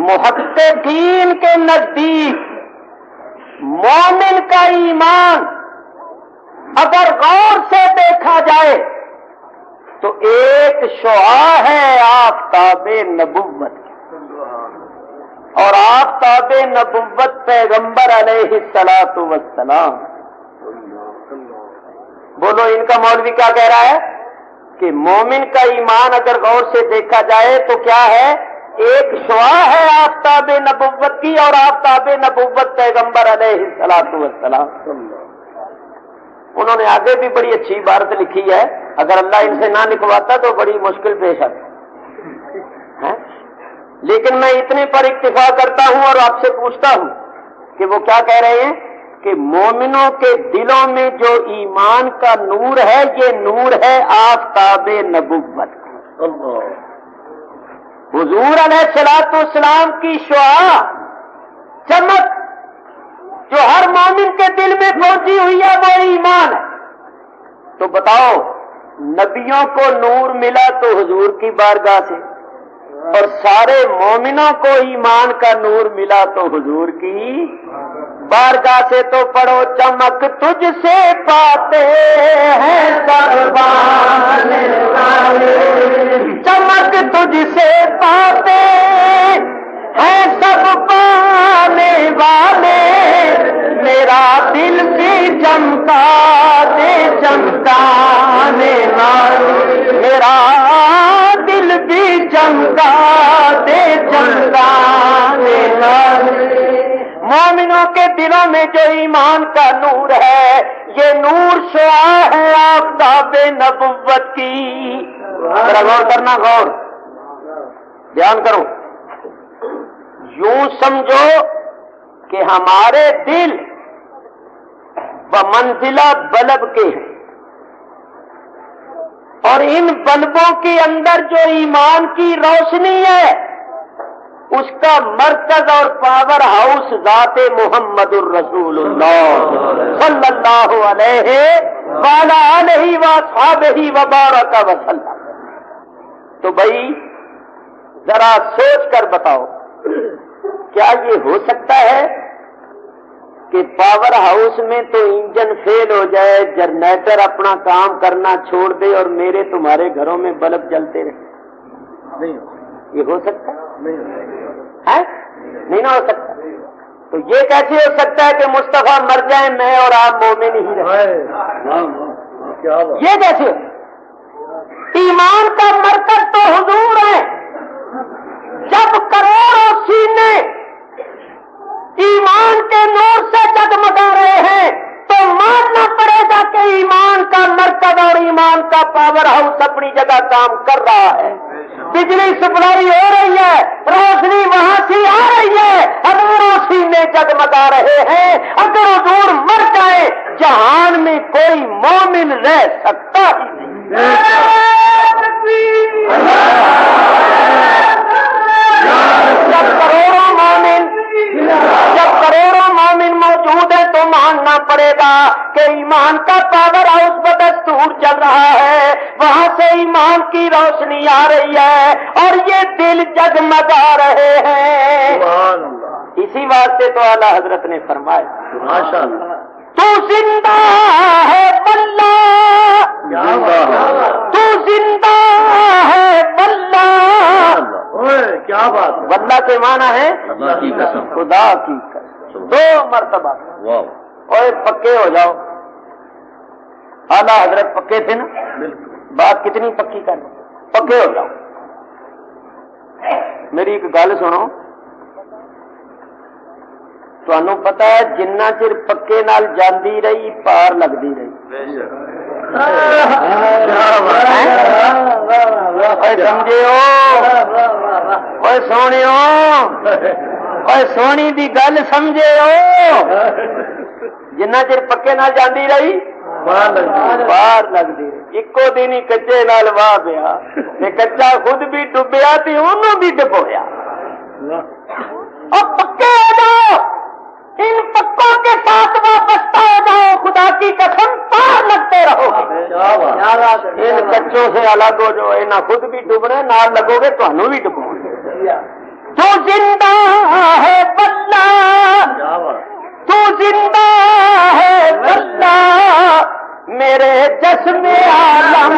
محققین کے نزدیک مومن کا ایمان اگر غور سے دیکھا جائے تو ایک شعاع ہے آفتاب نبوت، اور آفتاب نبوت پیغمبر علیہ الصلوۃ والسلام۔ بولو ان کا مولوی کیا کہہ رہا ہے کہ مومن کا ایمان اگر غور سے دیکھا جائے تو کیا ہے، ایک شعاع ہے آفتاب نبوت کی، اور آفتاب نبوت پیغمبر علیہ الصلوۃ والسلام۔ انہوں نے آگے بھی بڑی اچھی عبارت لکھی ہے، اگر اللہ ان سے نہ لکھواتا تو بڑی مشکل پیش آتی، لیکن میں اتنے پر اکتفا کرتا ہوں اور آپ سے پوچھتا ہوں کہ وہ کیا کہہ رہے ہیں کہ مومنوں کے دلوں میں جو ایمان کا نور ہے یہ نور ہے آفتاب نبوت، حضور علیہ الصلوۃ والسلام کی شعاع چمک جو ہر مومن کے دل میں پہنچی ہوئی ہے وہ ایمان ہے۔ تو بتاؤ نبیوں کو نور ملا تو حضور کی بارگاہ سے، اور سارے مومنوں کو ایمان کا نور ملا تو حضور کی بارگاہ سے۔ تو پڑھو چمک تجھ سے پاتے ہیں سب پانے والے، چمک تجھ سے پاتے ہیں سب پانے والے، میرا دل بھی چمکا دے چمکانے والے، میرا دل بھی چمکا دے چمکانے والے۔ مومنوں کے دلوں میں جو ایمان کا نور ہے یہ نور شعاع ہے آفتاب نبوت کی۔ ذرا غور کرنا، غور دھیان کرو، یوں سمجھو کہ ہمارے دل بمنزلہ بلب کے ہیں، اور ان بلبوں کے اندر جو ایمان کی روشنی ہے اس کا مرکز اور پاور ہاؤس ذات محمد الرسول اللہ صلی اللہ علیہ وعلی آلہ واصحابہ وبارک وسلم۔ تو بھائی ذرا سوچ کر بتاؤ، کیا یہ ہو سکتا ہے کہ پاور ہاؤس میں تو انجن فیل ہو جائے، جنریٹر اپنا کام کرنا چھوڑ دے اور میرے تمہارے گھروں میں بلب جلتے رہے؟ یہ ہو سکتا ہے؟ نہیں نہ ہو سکتا۔ تو یہ کیسے ہو سکتا ہے کہ مصطفیٰ مر جائیں میں اور آپ مومن ہی رہیں؟ یہ کیسے؟ ایمان کا مرکز تو حضور ہے۔ جب کروڑوں سینے ایمان کے نور سے جگمگا رہے ہیں تو ماننا پڑے گا کہ ایمان کا مرکز اور ایمان کا پاور ہاؤس اپنی جگہ کام کر رہا ہے۔ بجلی سپلائی ہو رہی ہے، روشنی وہاں سے آ رہی ہے، ہزاروں سینے جگمگا رہے ہیں۔ اگر حضور مر جائے جہان میں کوئی مومن رہ سکتا ہی نہیں۔ جب کروڑوں مومن موجود ہیں تو ماننا پڑے گا کہ ایمان کا پاور ہاؤس بدستور چل رہا ہے، وہاں سے ایمان کی روشنی آ رہی ہے اور یہ دل جگمگا رہے ہیں۔ اسی واسطے تو اعلیٰ حضرت نے فرمایا تو زندہ ہے واللہ، تو زندہ ہے واللہ۔ کیا بات! واللہ کے معنی ہے خدا کی قسم، 2 مرتبہ۔ اور پکے ہو جاؤ، اعلیٰ حضرت پکے تھے نا، بات کتنی پکی کرنا، پکے ہو جاؤ۔ میری ایک گل سنو، تمہیں پتا ہے جنہ چر پکے نال جاندی رہی پار لگتی رہی۔ سمجھے ہو سونیو، سونی دی گل سمجھے ہو، جنہ چر پکے نال جاندی رہی پار لگتی رہی۔ ایکو دن ہی کچے نال واہ پیا، کچا خود بھی ڈبیا تے انہوں بھی ڈبویا۔ اور پکے ہو جاؤ، ان پکوں کے ساتھ وابستہ ہو جاؤ، خدا کی قسم پار لگتے رہو گے۔ ان کچوں سے الگ ہو جاؤ، انہیں خود بھی ڈبنے نال لگو گے تو بھی ڈبو گے۔ تو زندہ ہے واللہ، تو زندہ ہے واللہ، میرے جسم عالم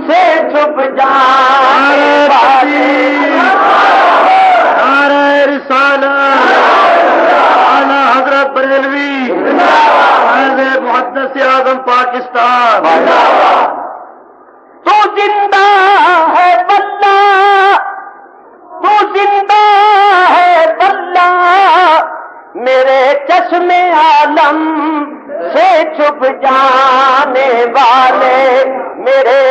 سے چھپ جانے والے حضرت بریلوی محدث اعظم پاکستان۔ تو زندہ ہے واللہ، تو زندہ ہے واللہ، میرے چشم عالم سے چھپ جانے والے، میرے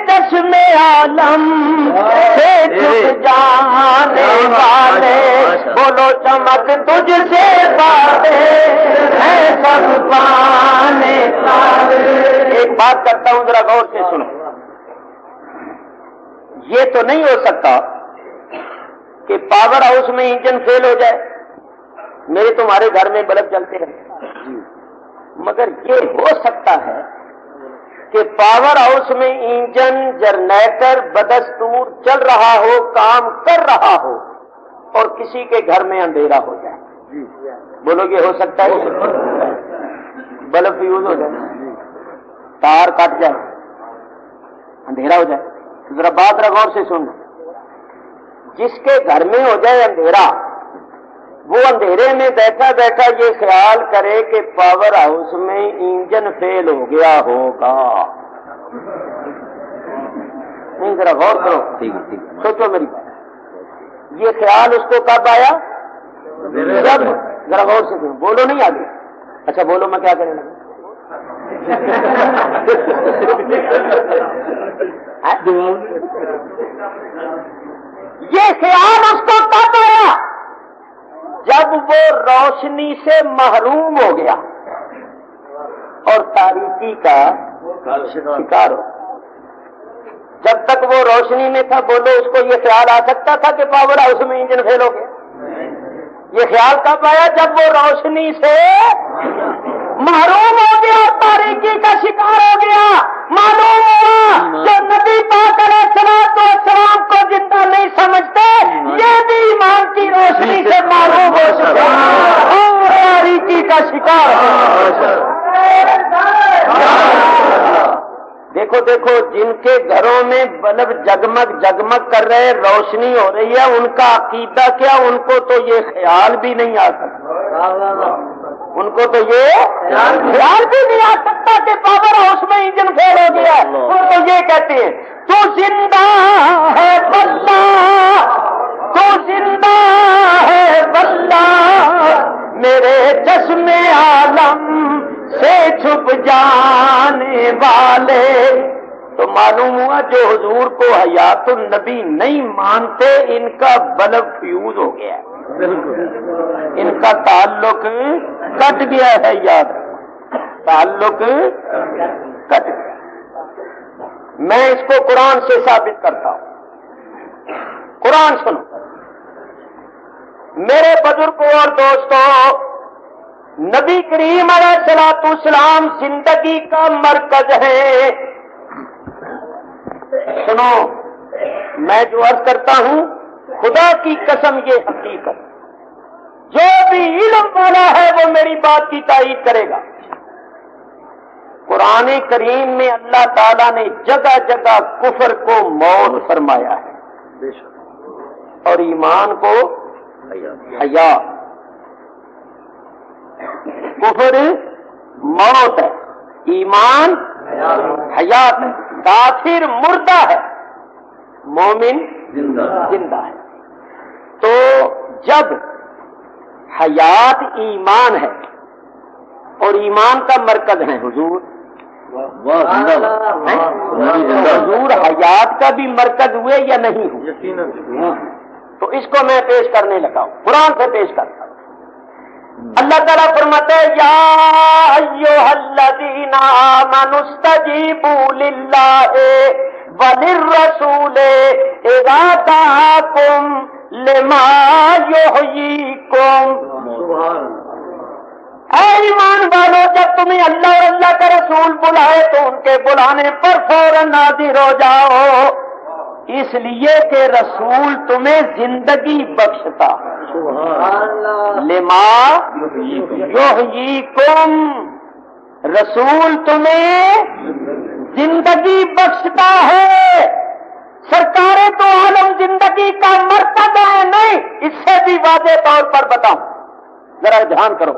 چشم عالم سے چھپ جانے والے، بولو چمک تجھ سے باتیں ہیں سب پانے والے۔ ایک بات کرتا ہوں ذرا غور سے سنو، یہ تو نہیں ہو سکتا کہ پاور ہاؤس میں انجن فیل ہو جائے میرے تمہارے گھر میں بلب چلتے رہے، مگر یہ ہو سکتا ہے کہ پاور ہاؤس میں انجن جنریٹر بدستور چل رہا ہو، کام کر رہا ہو اور کسی کے گھر میں اندھیرا ہو جائے۔ بولو یہ ہو سکتا ہے؟ بلب فیوز ہو جائے، تار کٹ جائے، اندھیرا ہو جائے۔ ذرا بات غور سے سننا، جس کے گھر میں ہو جائے اندھیرا، وہ اندھیرے میں بیٹھا بیٹھا یہ خیال کرے کہ پاور ہاؤس میں انجن فیل ہو گیا ہوگا۔ نہیں، ذرا غور کرو، سوچو میری بات، یہ خیال اس کو کب آیا؟ جب، ذرا غور سے سنو، بولو نہیں آگے، اچھا بولو میں کیا کرنے لگا؟ یہ خیال اس کو کب آیا؟ جب وہ روشنی سے محروم ہو گیا اور تاریکی کا شکار ہو۔ جب تک وہ روشنی میں تھا، بولو اس کو یہ خیال آ سکتا تھا کہ پاور ہاؤس میں انجن فیل ہو گیا؟ یہ خیال کب آیا؟ جب وہ روشنی سے محروم ہو گیا، تاریکی کا شکار ہو گیا۔ معلوم ہوا جو نبی پاک علیہ السلام کو زندہ نہیں سمجھتے، یہ بھی ایمان کی روشنی سے محروم ہو چکے اور تاریکی کا دیکھو جن کے گھروں میں بلب جگمگ جگمگ کر رہے روشنی ہو رہی ہے، ان کا عقیدہ کیا؟ ان کو تو یہ خیال بھی نہیں آ سکتا، ان کو تو یہ خیال بھی نہیں آ سکتا کہ پاور ہاؤس میں انجن فیل ہو گیا ہے۔ وہ تو یہ کہتے ہیں تو زندہ ہے واللہ، تو زندہ ہے واللہ، میرے چشم عالم سے چھپ جانے والے۔ تو معلوم ہوا جو حضور کو حیات النبی نہیں مانتے ان کا بلب فیوز ہو گیا ہے، ان کا تعلق کٹ گیا ہے، یاد رکھو تعلق کٹ گیا۔ میں اس کو قرآن سے ثابت کرتا ہوں، قرآن سنو میرے بزرگوں اور دوستوں۔ نبی کریم علیہ الصلوۃ والسلام زندگی کا مرکز ہے۔ سنو میں جو عرض کرتا ہوں خدا کی قسم یہ حقیقت، جو بھی علم والا ہے وہ میری بات کی تائید کرے گا۔ قرآن کریم میں اللہ تعالیٰ نے جگہ جگہ کفر کو موت فرمایا ہے اور ایمان کو حیات۔ کفر موت ہے، ایمان حیات ہے، کافر مردہ ہے، مومن زندہ ہے۔ تو جب حیات ایمان ہے اور ایمان کا مرکز ہے حضور، حضور حیات کا بھی مرکز ہوئے یا نہیں ہوئے؟ تو اس کو میں پیش کرنے لگا ہوں، قرآن سے پیش کرتا ہوں۔ اللہ تعالیٰ فرماتے ہیں یا ایھا الذین آمنوا استجیبوا للہ وللرسول اذا دعاکم لما یحییکم۔ اے ایمان والو، جب تمہیں اللہ اور اللہ کا رسول بلائے تو ان کے بلانے پر فوراً حاضر ہو جاؤ، اس لیے کہ رسول تمہیں زندگی بخشتا ہے۔ لما یحییکم، رسول تمہیں زندگی بخشتا ہے۔ سرکار تو عالم زندگی کا مرکز ہے نہیں، اس سے بھی واضح طور پر بتاؤں، ذرا دھیان کرو۔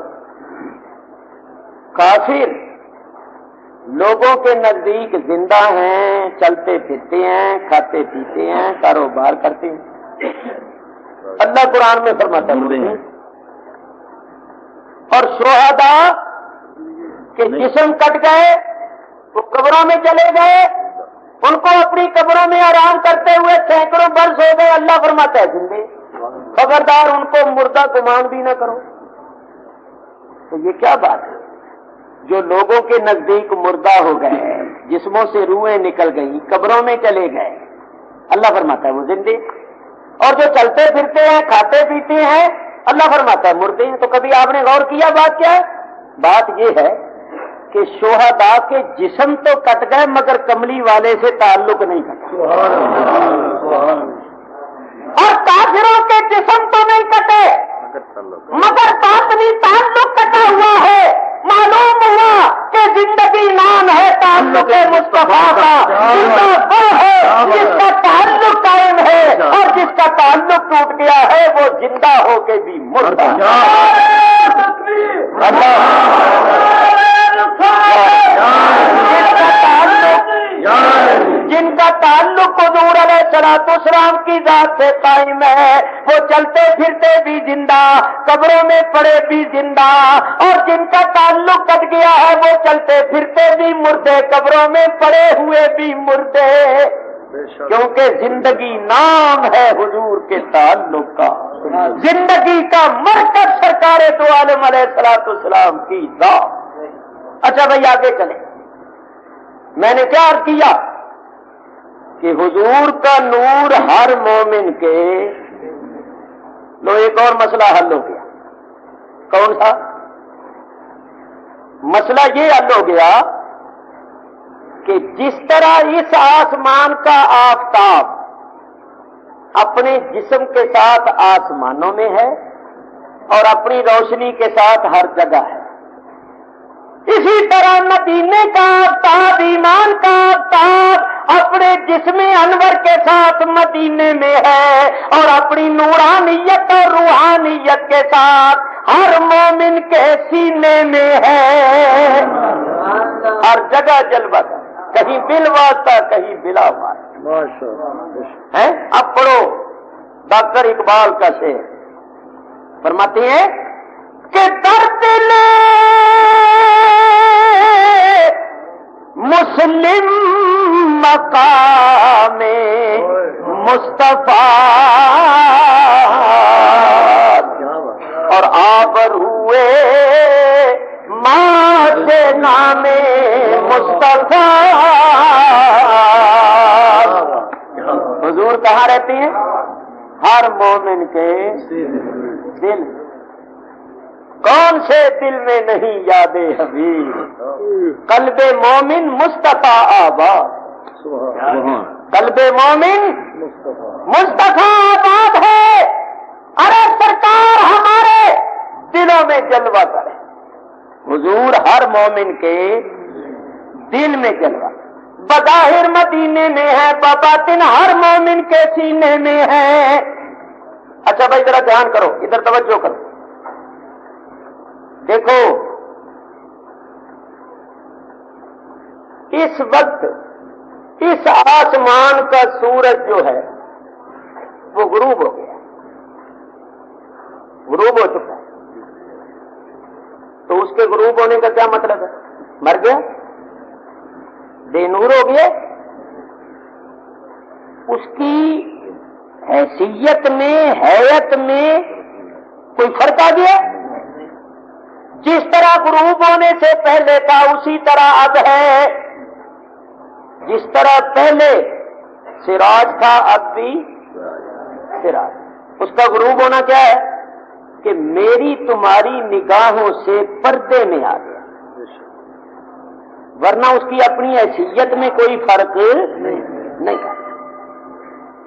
کافر لوگوں کے نزدیک زندہ ہیں، چلتے پھرتے ہیں، کھاتے پیتے ہیں، کاروبار کرتے ہیں۔ اللہ قرآن میں فرماتا ہے اور شہداء کے جسم کٹ گئے، وہ قبروں میں چلے گئے، ان کو اپنی قبروں میں آرام کرتے ہوئے سینکڑوں برس ہو گئے، اللہ فرماتا ہے زندے، خبردار ان کو مردہ گمان بھی نہ کرو۔ تو یہ کیا بات ہے؟ جو لوگوں کے نزدیک مردہ ہو گئے، جسموں سے روحیں نکل گئی، قبروں میں چلے گئے، اللہ فرماتا ہے وہ زندے۔ اور جو چلتے پھرتے ہیں، کھاتے پیتے ہیں، اللہ فرماتا ہے مردے ہیں۔ تو کبھی آپ نے غور کیا بات کیا ہے؟ بات یہ ہے کہ شہداء کے جسم تو کٹ گئے مگر کملی والے سے تعلق نہیں کٹا، اور کافروں کے جسم تو نہیں کٹے مگر باطنی تعلق کٹا ہوا ہے۔ معلوم ہوا کہ زندگی نام ہے تعلق مصطفیٰ کا، زندہ وہ ہے جس کا تعلق قائم ہے، اور جس کا تعلق ٹوٹ گیا ہے وہ زندہ ہو کے بھی مردہ۔ جن کا تعلق حضور علیہ الصلوۃ والسلام کی ذات سے قائم ہے، وہ چلتے پھرتے بھی زندہ، قبروں میں پڑے بھی زندہ، اور جن کا تعلق کٹ گیا ہے وہ چلتے پھرتے بھی مردے، قبروں میں پڑے ہوئے بھی مردے، کیونکہ زندگی نام ہے حضور کے تعلق کا، زندگی کا مرکز سرکار دو عالم علیہ الصلوۃ والسلام کی ذات۔ اچھا بھائی آگے چلیں، میں نے کیا عرض کیا کہ حضور کا نور ہر مومن کے، لو ایک اور مسئلہ حل ہو گیا۔ کون سا مسئلہ؟ یہ حل ہو گیا کہ جس طرح اس آسمان کا آفتاب اپنے جسم کے ساتھ آسمانوں میں ہے اور اپنی روشنی کے ساتھ ہر جگہ ہے، اسی طرح مدینے کا آفتاب، ایمان کا آفتاب اپنے جسم انور کے ساتھ مدینے میں ہے، اور اپنی نورانیت اور روحانیت کے ساتھ ہر مومن کے سینے میں ہے۔ ہر جگہ جلوہ، کہیں بل واسطہ کہیں بلا واسطہ ہے۔ اب پڑھو ڈاکٹر اقبال کا شعر، فرماتے ہیں کہ درد لے مسلم مقام مصطفیٰ اور آبر ہوئے ماں سے نام مصطفیٰ۔ حضور کہاں رہتے ہیں؟ ہر مومن کے دل۔ کون سے دل میں نہیں یاد حبیب؟ قلب مومن مصطفیٰ آباد، قلب مومن مصطفیٰ آباد ہے۔ ارے سرکار ہمارے دلوں میں جلوہ کرے۔ حضور ہر مومن کے دل میں جلوہ، بظاہر مدینے میں ہے، بباطن ہر مومن کے سینے میں ہے۔ اچھا بھائی ذرا دھیان کرو، ادھر توجہ کرو، دیکھو اس وقت اس آسمان کا سورج جو ہے وہ غروب ہو گیا، غروب ہو چکا ہے۔ تو اس کے غروب ہونے کا کیا مطلب ہے؟ مر گیا، بے نور ہو گیا۔ اس کی حیثیت میں، حیت میں کوئی فرق آ گیا؟ جس طرح غروب ہونے سے پہلے تھا اسی طرح اب ہے، جس طرح پہلے سراج تھا اب بھی سراج۔ اس کا غروب ہونا کیا ہے؟ کہ میری تمہاری نگاہوں سے پردے میں آ گیا، ورنہ اس کی اپنی حیثیت میں کوئی فرق نہیں تھا۔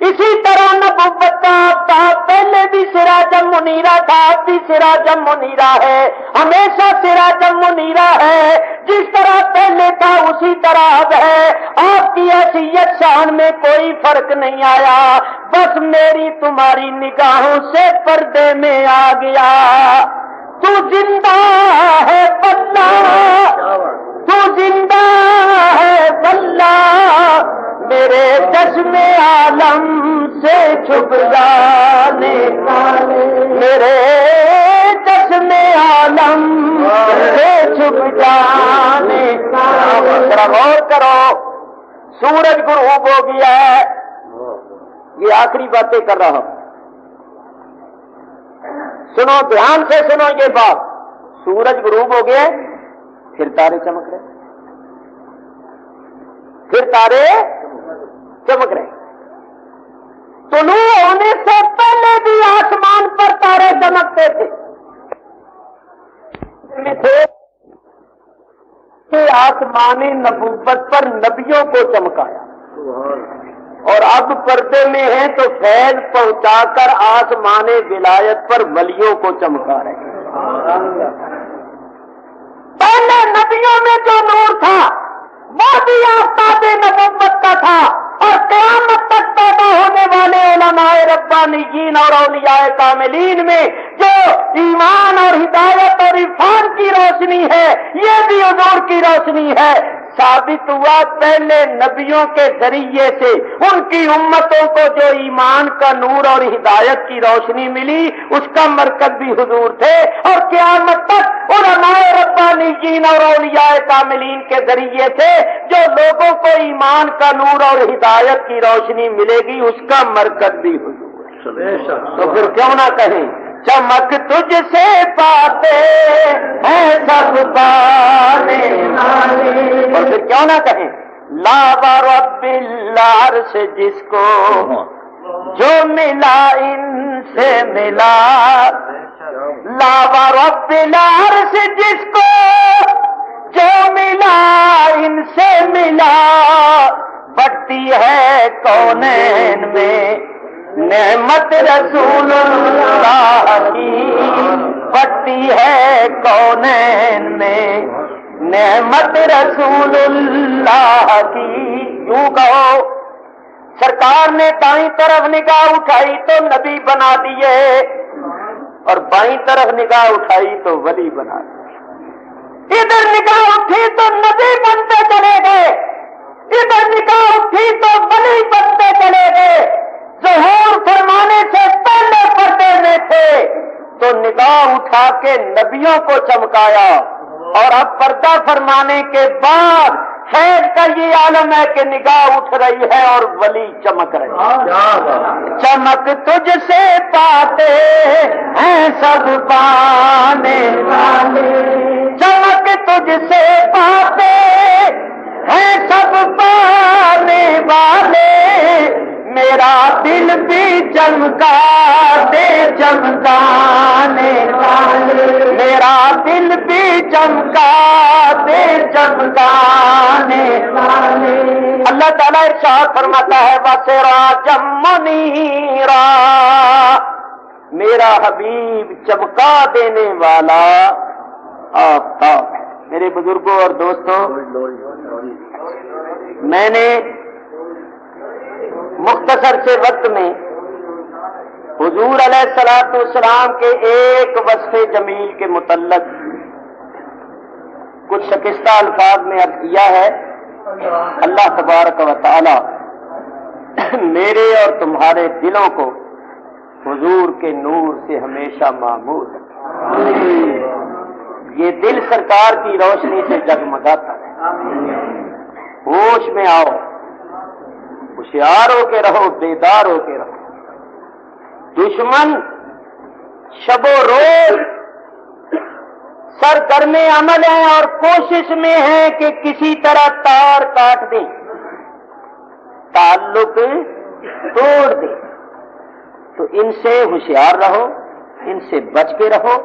اسی طرح نبوت کا آفتاب پہلے بھی سراجم منیرہ تھا، اب بھی سراجم منیرہ ہے، ہمیشہ سراجم منیرہ ہے۔ جس طرح پہلے تھا اسی طرح اب ہے۔ آپ کی حیثیت شان میں کوئی فرق نہیں آیا، بس میری تمہاری نگاہوں سے پردے میں آ گیا۔ تو زندہ ہے واللہ، تو زندہ ہے واللہ، میرے چشم عالم سے چھپ جانے والے، میرے چشم عالم سے چھپ جانے والے۔ ذرا غور کرو، سورج غروب ہو گیا ہے، یہ آخری باتیں کر رہا ہوں، سنو دھیان سے سنو یہ بات۔ سورج غروب ہو گیا، پھر تارے چمک رہے، پھر تارے چمک رہے۔ طلوع ہونے سے پہلے بھی آسمان پر تارے چمکتے تھے کہ آسمان نبوت پر نبیوں کو چمکایا، اور اب پردے میں ہیں تو فیض پہنچا کر آسمان ولایت پر ولیوں کو چمکا رہے ہیں۔ پہلے نبیوں میں جو نور تھا وہ بھی آفتاب نبوت کا تھا، اور قیامت تک پیدا ہونے والے علماء ربانیین اور اولیاء کاملین میں جو ایمان اور ہدایت اور عرفان کی روشنی ہے، یہ بھی حضور کی روشنی ہے۔ ثابت ہوا پہلے نبیوں کے ذریعے سے ان کی امتوں کو جو ایمان کا نور اور ہدایت کی روشنی ملی، اس کا مرکز بھی حضور تھے، اور قیامت تک علماء ربانیین اور اولیاء کاملین کے ذریعے سے جو لوگوں کو ایمان کا نور اور ہدایت کی روشنی ملے گی، اس کا مرکز بھی حضور ہے۔ تو پھر کیوں نہ کہیں چمک تجھ سے پاتے ہیں سب پانے والے، اور پھر کیوں نہ کہیں لا رب العرش جس کو جو ملا ان سے ملا، لا رب العرش جس کو جو ملا ان سے ملا، بڑھتی ہے کونین میں نعمت رسول اللہ کی، بڑھتی ہے کونین میں نعمت رسول اللہ کی. یوں کہو سرکار نے دائیں طرف نگاہ اٹھائی تو نبی بنا دیے اور بائیں طرف نگاہ اٹھائی تو ولی بنا دیے. ادھر نگاہ اٹھی تو نبی بنتے چلے گئے, ادھر نگاہ اٹھی تو ولی بنتے چلے گئے. ظہور فرمانے سے پہلے پردے میں تھے تو نگاہ اٹھا کے نبیوں کو چمکایا, اور اب پردہ فرمانے کے بعد حیض کا یہ عالم ہے کہ نگاہ اٹھ رہی ہے اور ولی چمک رہے ہیں. چمک تجھ سے پاتے ہیں سب پانے والے, چمک تجھ سے پاتے ہیں سب پانے والے. میرا دل بھی چمکا دے چمکانے والے, میرا دل بھی چمکا دے چمکانے والے. اللہ تعالیٰ ارشاد فرماتا ہے وَسِرَاجًا مُنِيرًا, میرا حبیب چمکا دینے والا آفتاب ہے. میرے بزرگوں اور دوستوں, میں نے مختصر سے وقت میں حضور علیہ الصلوۃ والسلام کے ایک وصف جمیل کے متعلق کچھ شکستہ الفاظ میں عرض کیا ہے. اللہ تبارک و تعالی میرے اور تمہارے دلوں کو حضور کے نور سے ہمیشہ معمور رکھے. یہ دل سرکار کی روشنی سے جگمگاتا ہے. ہوش میں آؤ, ہوشیار ہو کے رہو, بیدار ہو کے رہو. دشمن شب و روز سرگرم عمل ہیں اور کوشش میں ہیں کہ کسی طرح تار کاٹ دیں, تعلق توڑ دیں. تو ان سے ہوشیار رہو, ان سے بچ کے رہو.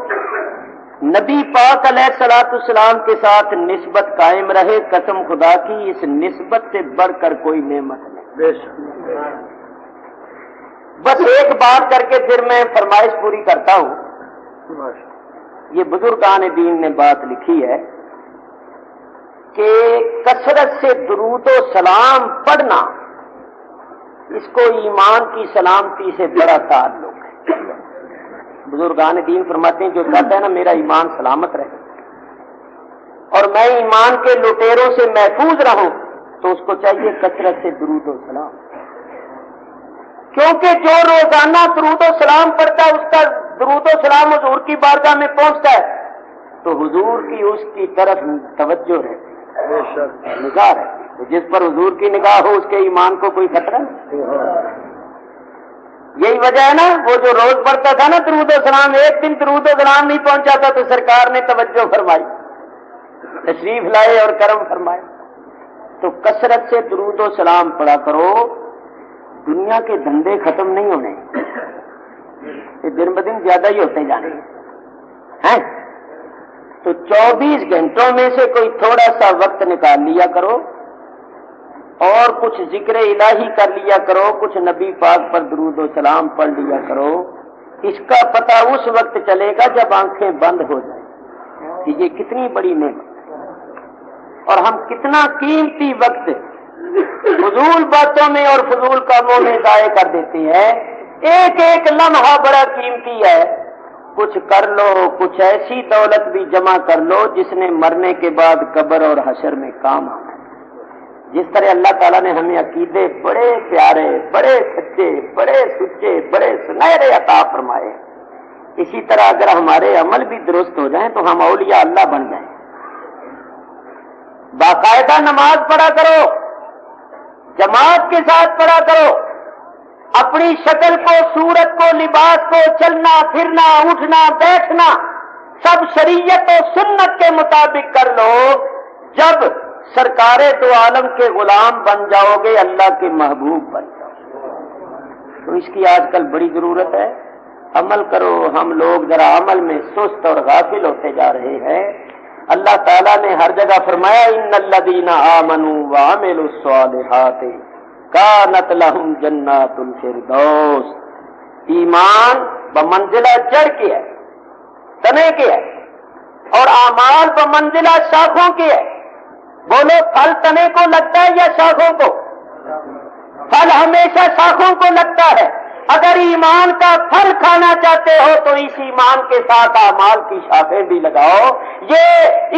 نبی پاک علیہ الصلوۃ والسلام کے ساتھ نسبت قائم رہے. قسم خدا کی اس نسبت سے بڑھ کر کوئی نعمت نہیں. بس ایک بات کر کے پھر میں فرمائش پوری کرتا ہوں. یہ بزرگان دین نے بات لکھی ہے کہ کثرت سے درود و سلام پڑھنا اس کو ایمان کی سلامتی سے بڑا تعلق ہے. بزرگان دین فرماتے ہیں جو کہتا ہے نا میرا ایمان سلامت رہے اور میں ایمان کے لٹیروں سے محفوظ رہوں, تو اس کو چاہیے کثرت سے درود و سلام. کیونکہ جو روزانہ درود و سلام پڑھتا ہے اس کا درود و سلام حضور کی بارگاہ میں پہنچتا ہے تو حضور کی اس کی طرف توجہ رہتی, نگاہ رہتی. تو جس پر حضور کی نگاہ ہو اس کے ایمان کو کوئی خطرہ نہیں. یہی وجہ ہے نا, وہ جو روز پڑھتا تھا نا درود و سلام, ایک دن درود و سلام نہیں پہنچا تھا تو سرکار نے توجہ فرمائی, تشریف لائے اور کرم فرمائے. تو کثرت سے درود و سلام پڑھا کرو. دنیا کے دھندے ختم نہیں ہونے, یہ دن بدن زیادہ ہی ہوتے جانے ہیں. تو 24 گھنٹوں میں سے کوئی تھوڑا سا وقت نکال لیا کرو اور کچھ ذکر الہی کر لیا کرو, کچھ نبی پاک پر درود و سلام پڑھ لیا کرو. اس کا پتہ اس وقت چلے گا جب آنکھیں بند ہو جائیں کہ یہ کتنی بڑی نعمت اور ہم کتنا قیمتی وقت فضول باتوں میں اور فضول کاموں میں ضائع کر دیتے ہیں. ایک ایک لمحہ بڑا قیمتی ہے. کچھ کر لو, کچھ ایسی دولت بھی جمع کر لو جس نے مرنے کے بعد قبر اور حشر میں کام آنا. جس طرح اللہ تعالیٰ نے ہمیں عقیدے بڑے پیارے, بڑے سچے, بڑے سچے, بڑے سنہرے عطا فرمائے, اسی طرح اگر ہمارے عمل بھی درست ہو جائیں تو ہم اولیاء اللہ بن جائیں. باقاعدہ نماز پڑھا کرو, جماعت کے ساتھ پڑھا کرو. اپنی شکل کو, صورت کو, لباس کو, چلنا پھرنا, اٹھنا بیٹھنا سب شریعت و سنت کے مطابق کر لو. جب سرکار دو عالم کے غلام بن جاؤ گے, اللہ کے محبوب بن جاؤ گے. تو اس کی آج کل بڑی ضرورت ہے. عمل کرو. ہم لوگ ذرا عمل میں سست اور غافل ہوتے جا رہے ہیں. اللہ تعالیٰ نے ہر جگہ فرمایا ان الذین آمنوا وعملوا الصالحات کانت لہم جنات الفردوس. ایمان بمنزلہ جڑ کے ہے, تنے کے ہے. اور اعمال بمنزلہ شاخوں کے ہے. بولو پھل تنے کو لگتا ہے یا شاخوں کو؟ پھل ہمیشہ شاخوں کو لگتا ہے. اگر ایمان کا پھل کھانا چاہتے ہو تو اس ایمان کے ساتھ اعمال کی شاخیں بھی لگاؤ. یہ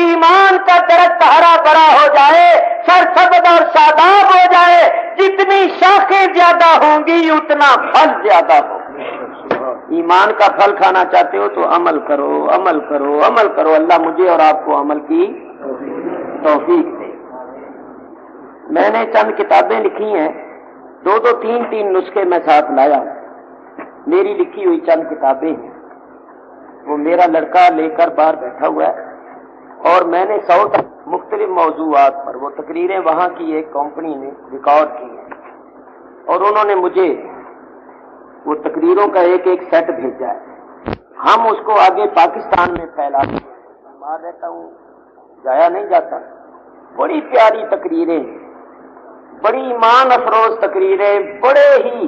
ایمان کا درخت ہرا بھرا ہو جائے، سرسبز اور شاداب ہو جائے، جتنی شاخیں زیادہ ہوں گی اتنا پھل زیادہ ہوگا. ایمان کا پھل کھانا چاہتے ہو تو عمل کرو، عمل کرو، عمل کرو. اللہ مجھے اور آپ کو عمل کی توفیق دے. میں نے چند کتابیں لکھی ہیں، دو تین نسخے میں ساتھ لایا ہوں. میری لکھی ہوئی چند کتابیں ہیں، وہ میرا لڑکا لے کر باہر بیٹھا ہوا ہے، اور میں نے 100 مختلف موضوعات پر وہ تقریریں وہاں کی ایک کمپنی نے ریکارڈ کی ہیں، اور انہوں نے مجھے وہ تقریروں کا ایک سیٹ بھیجا ہے. ہم اس کو آگے پاکستان میں پھیلا دیں. میں باہر رہتا ہوں، جایا نہیں جاتا. بڑی پیاری تقریریں، بڑی ایمان افروز تقریریں، بڑے ہی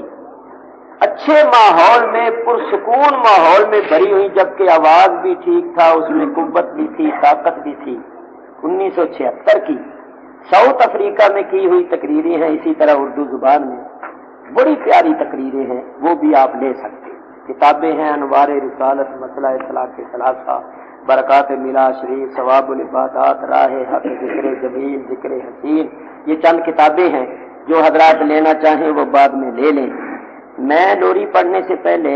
اچھے ماحول میں، پرسکون ماحول میں بھری ہوئی، جبکہ آواز بھی ٹھیک تھا، اس میں قوت بھی تھی، طاقت بھی تھی. 1976 کی ساؤتھ افریقہ میں کی ہوئی تقریریں ہیں، اسی طرح اردو زبان میں بڑی پیاری تقریریں ہیں، وہ بھی آپ لے سکتے. کتابیں ہیں انوار رسالت، مسئلہ اخلاق ثلاثہ، برکات میلاد شریف، ثواب العبادات، راہ حق، ذکر جمیل، ذکر حسین. یہ چند کتابیں ہیں، جو حضرات لینا چاہیں وہ بعد میں لے لیں. میں لوری پڑھنے سے پہلے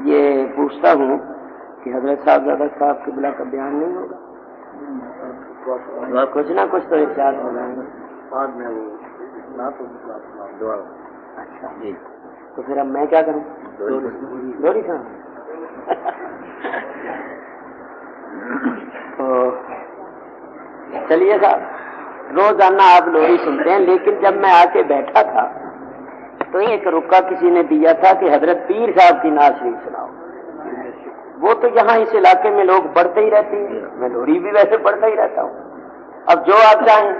یہ پوچھتا ہوں کہ حضرت صاحب قبلہ کا بیان نہیں ہوگا؟ کچھ نہ کچھ تو ارشاد ہو جائے گا. اچھا جی، تو پھر اب میں کیا کروں؟ لوری صاحب تو چلیے صاحب، روزانہ آپ لوری سنتے ہیں، لیکن جب میں آ کے بیٹھا تھا تو ایک رکا کسی نے دیا تھا کہ حضرت پیر صاحب کی نعت شریف سناؤ. وہ تو یہاں اس علاقے میں لوگ پڑھتے ہی رہتے ہیں، میں لوری بھی ویسے پڑھتا ہی رہتا ہوں. اب جو آپ چاہیں.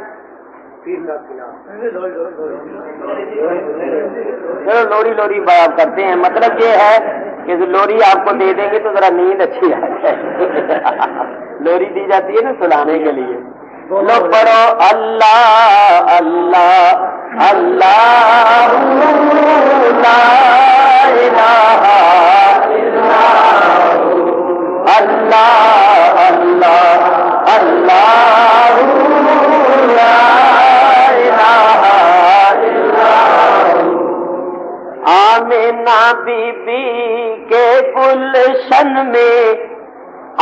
چلو لوری بات کرتے ہیں. مطلب یہ ہے کہ لوری آپ کو دے دیں گے تو ذرا نیند اچھی آ جائے. لوری دی جاتی ہے نا سلانے کے لیے. لوگ پڑھو اللہ اللہ اللہ لا الہ الا اللہ اللہ اللہ لا الہ الا. آمنہ بی بی کے گلشن میں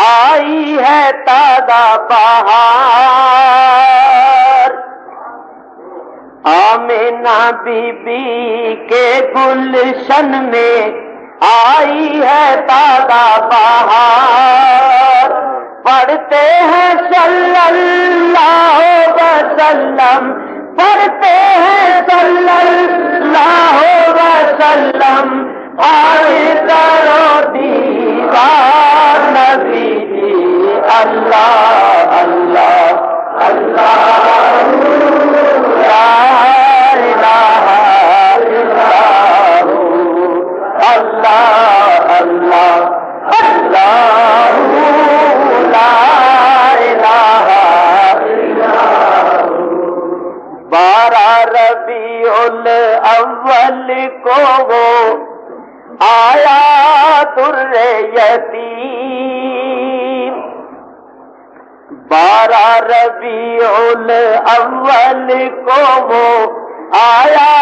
آئی ہے تازہ بہار. آمنہ بی بی کے گلشن میں آئی ہے تازہ بہار. پڑھتے ہیں صلی اللہ وسلم، پڑھتے ہیں صلی اللہ وسلم، آئے کرو دیوار نبی جی. اللہ اللہ اللہ لا الہ الا اللہ اللہ اللہ لا الہ الا. 12 ربیع الاول کو وہ آیا در یتیم. 12 ربیع الاول کو وہ آیا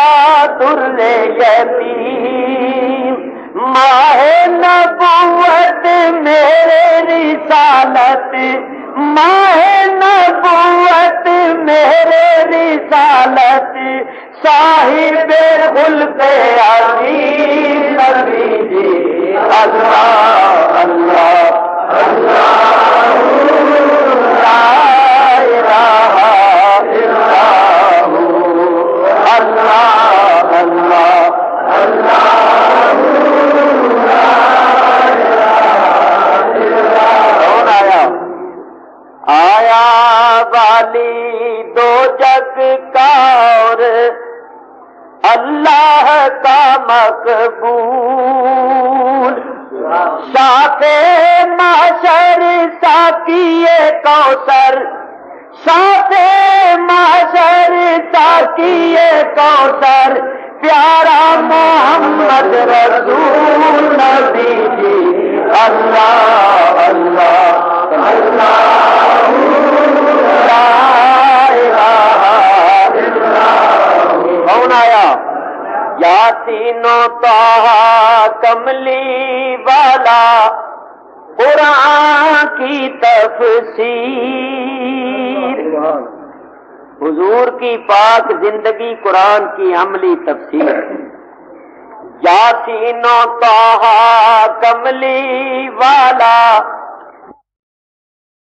در یتیم. ماہ نبوت میرے رسالت، ماہ نبوت میرے رسالت، صاحب خلق عظیم نبی جی. اللہ اللہ اللہ لا الہ الا اللہ اللہ اللہ. کون آیا والی دو جگ کا اور اللہ کا مقبول. شافع محشر ساقیے کوثر، شافع محشر ساقیے کوثر، پیارا محمد رسول نبی جی، اللہ اللہ اللہ لا الہ الا اللہ۔ کون آیا؟ یاسین و طٰہٰ کملی والا، قرآن کی تفسیر، حضور کی پاک زندگی قرآن کی عملی تفسیر۔ یاسین و طٰہٰ کملی والا،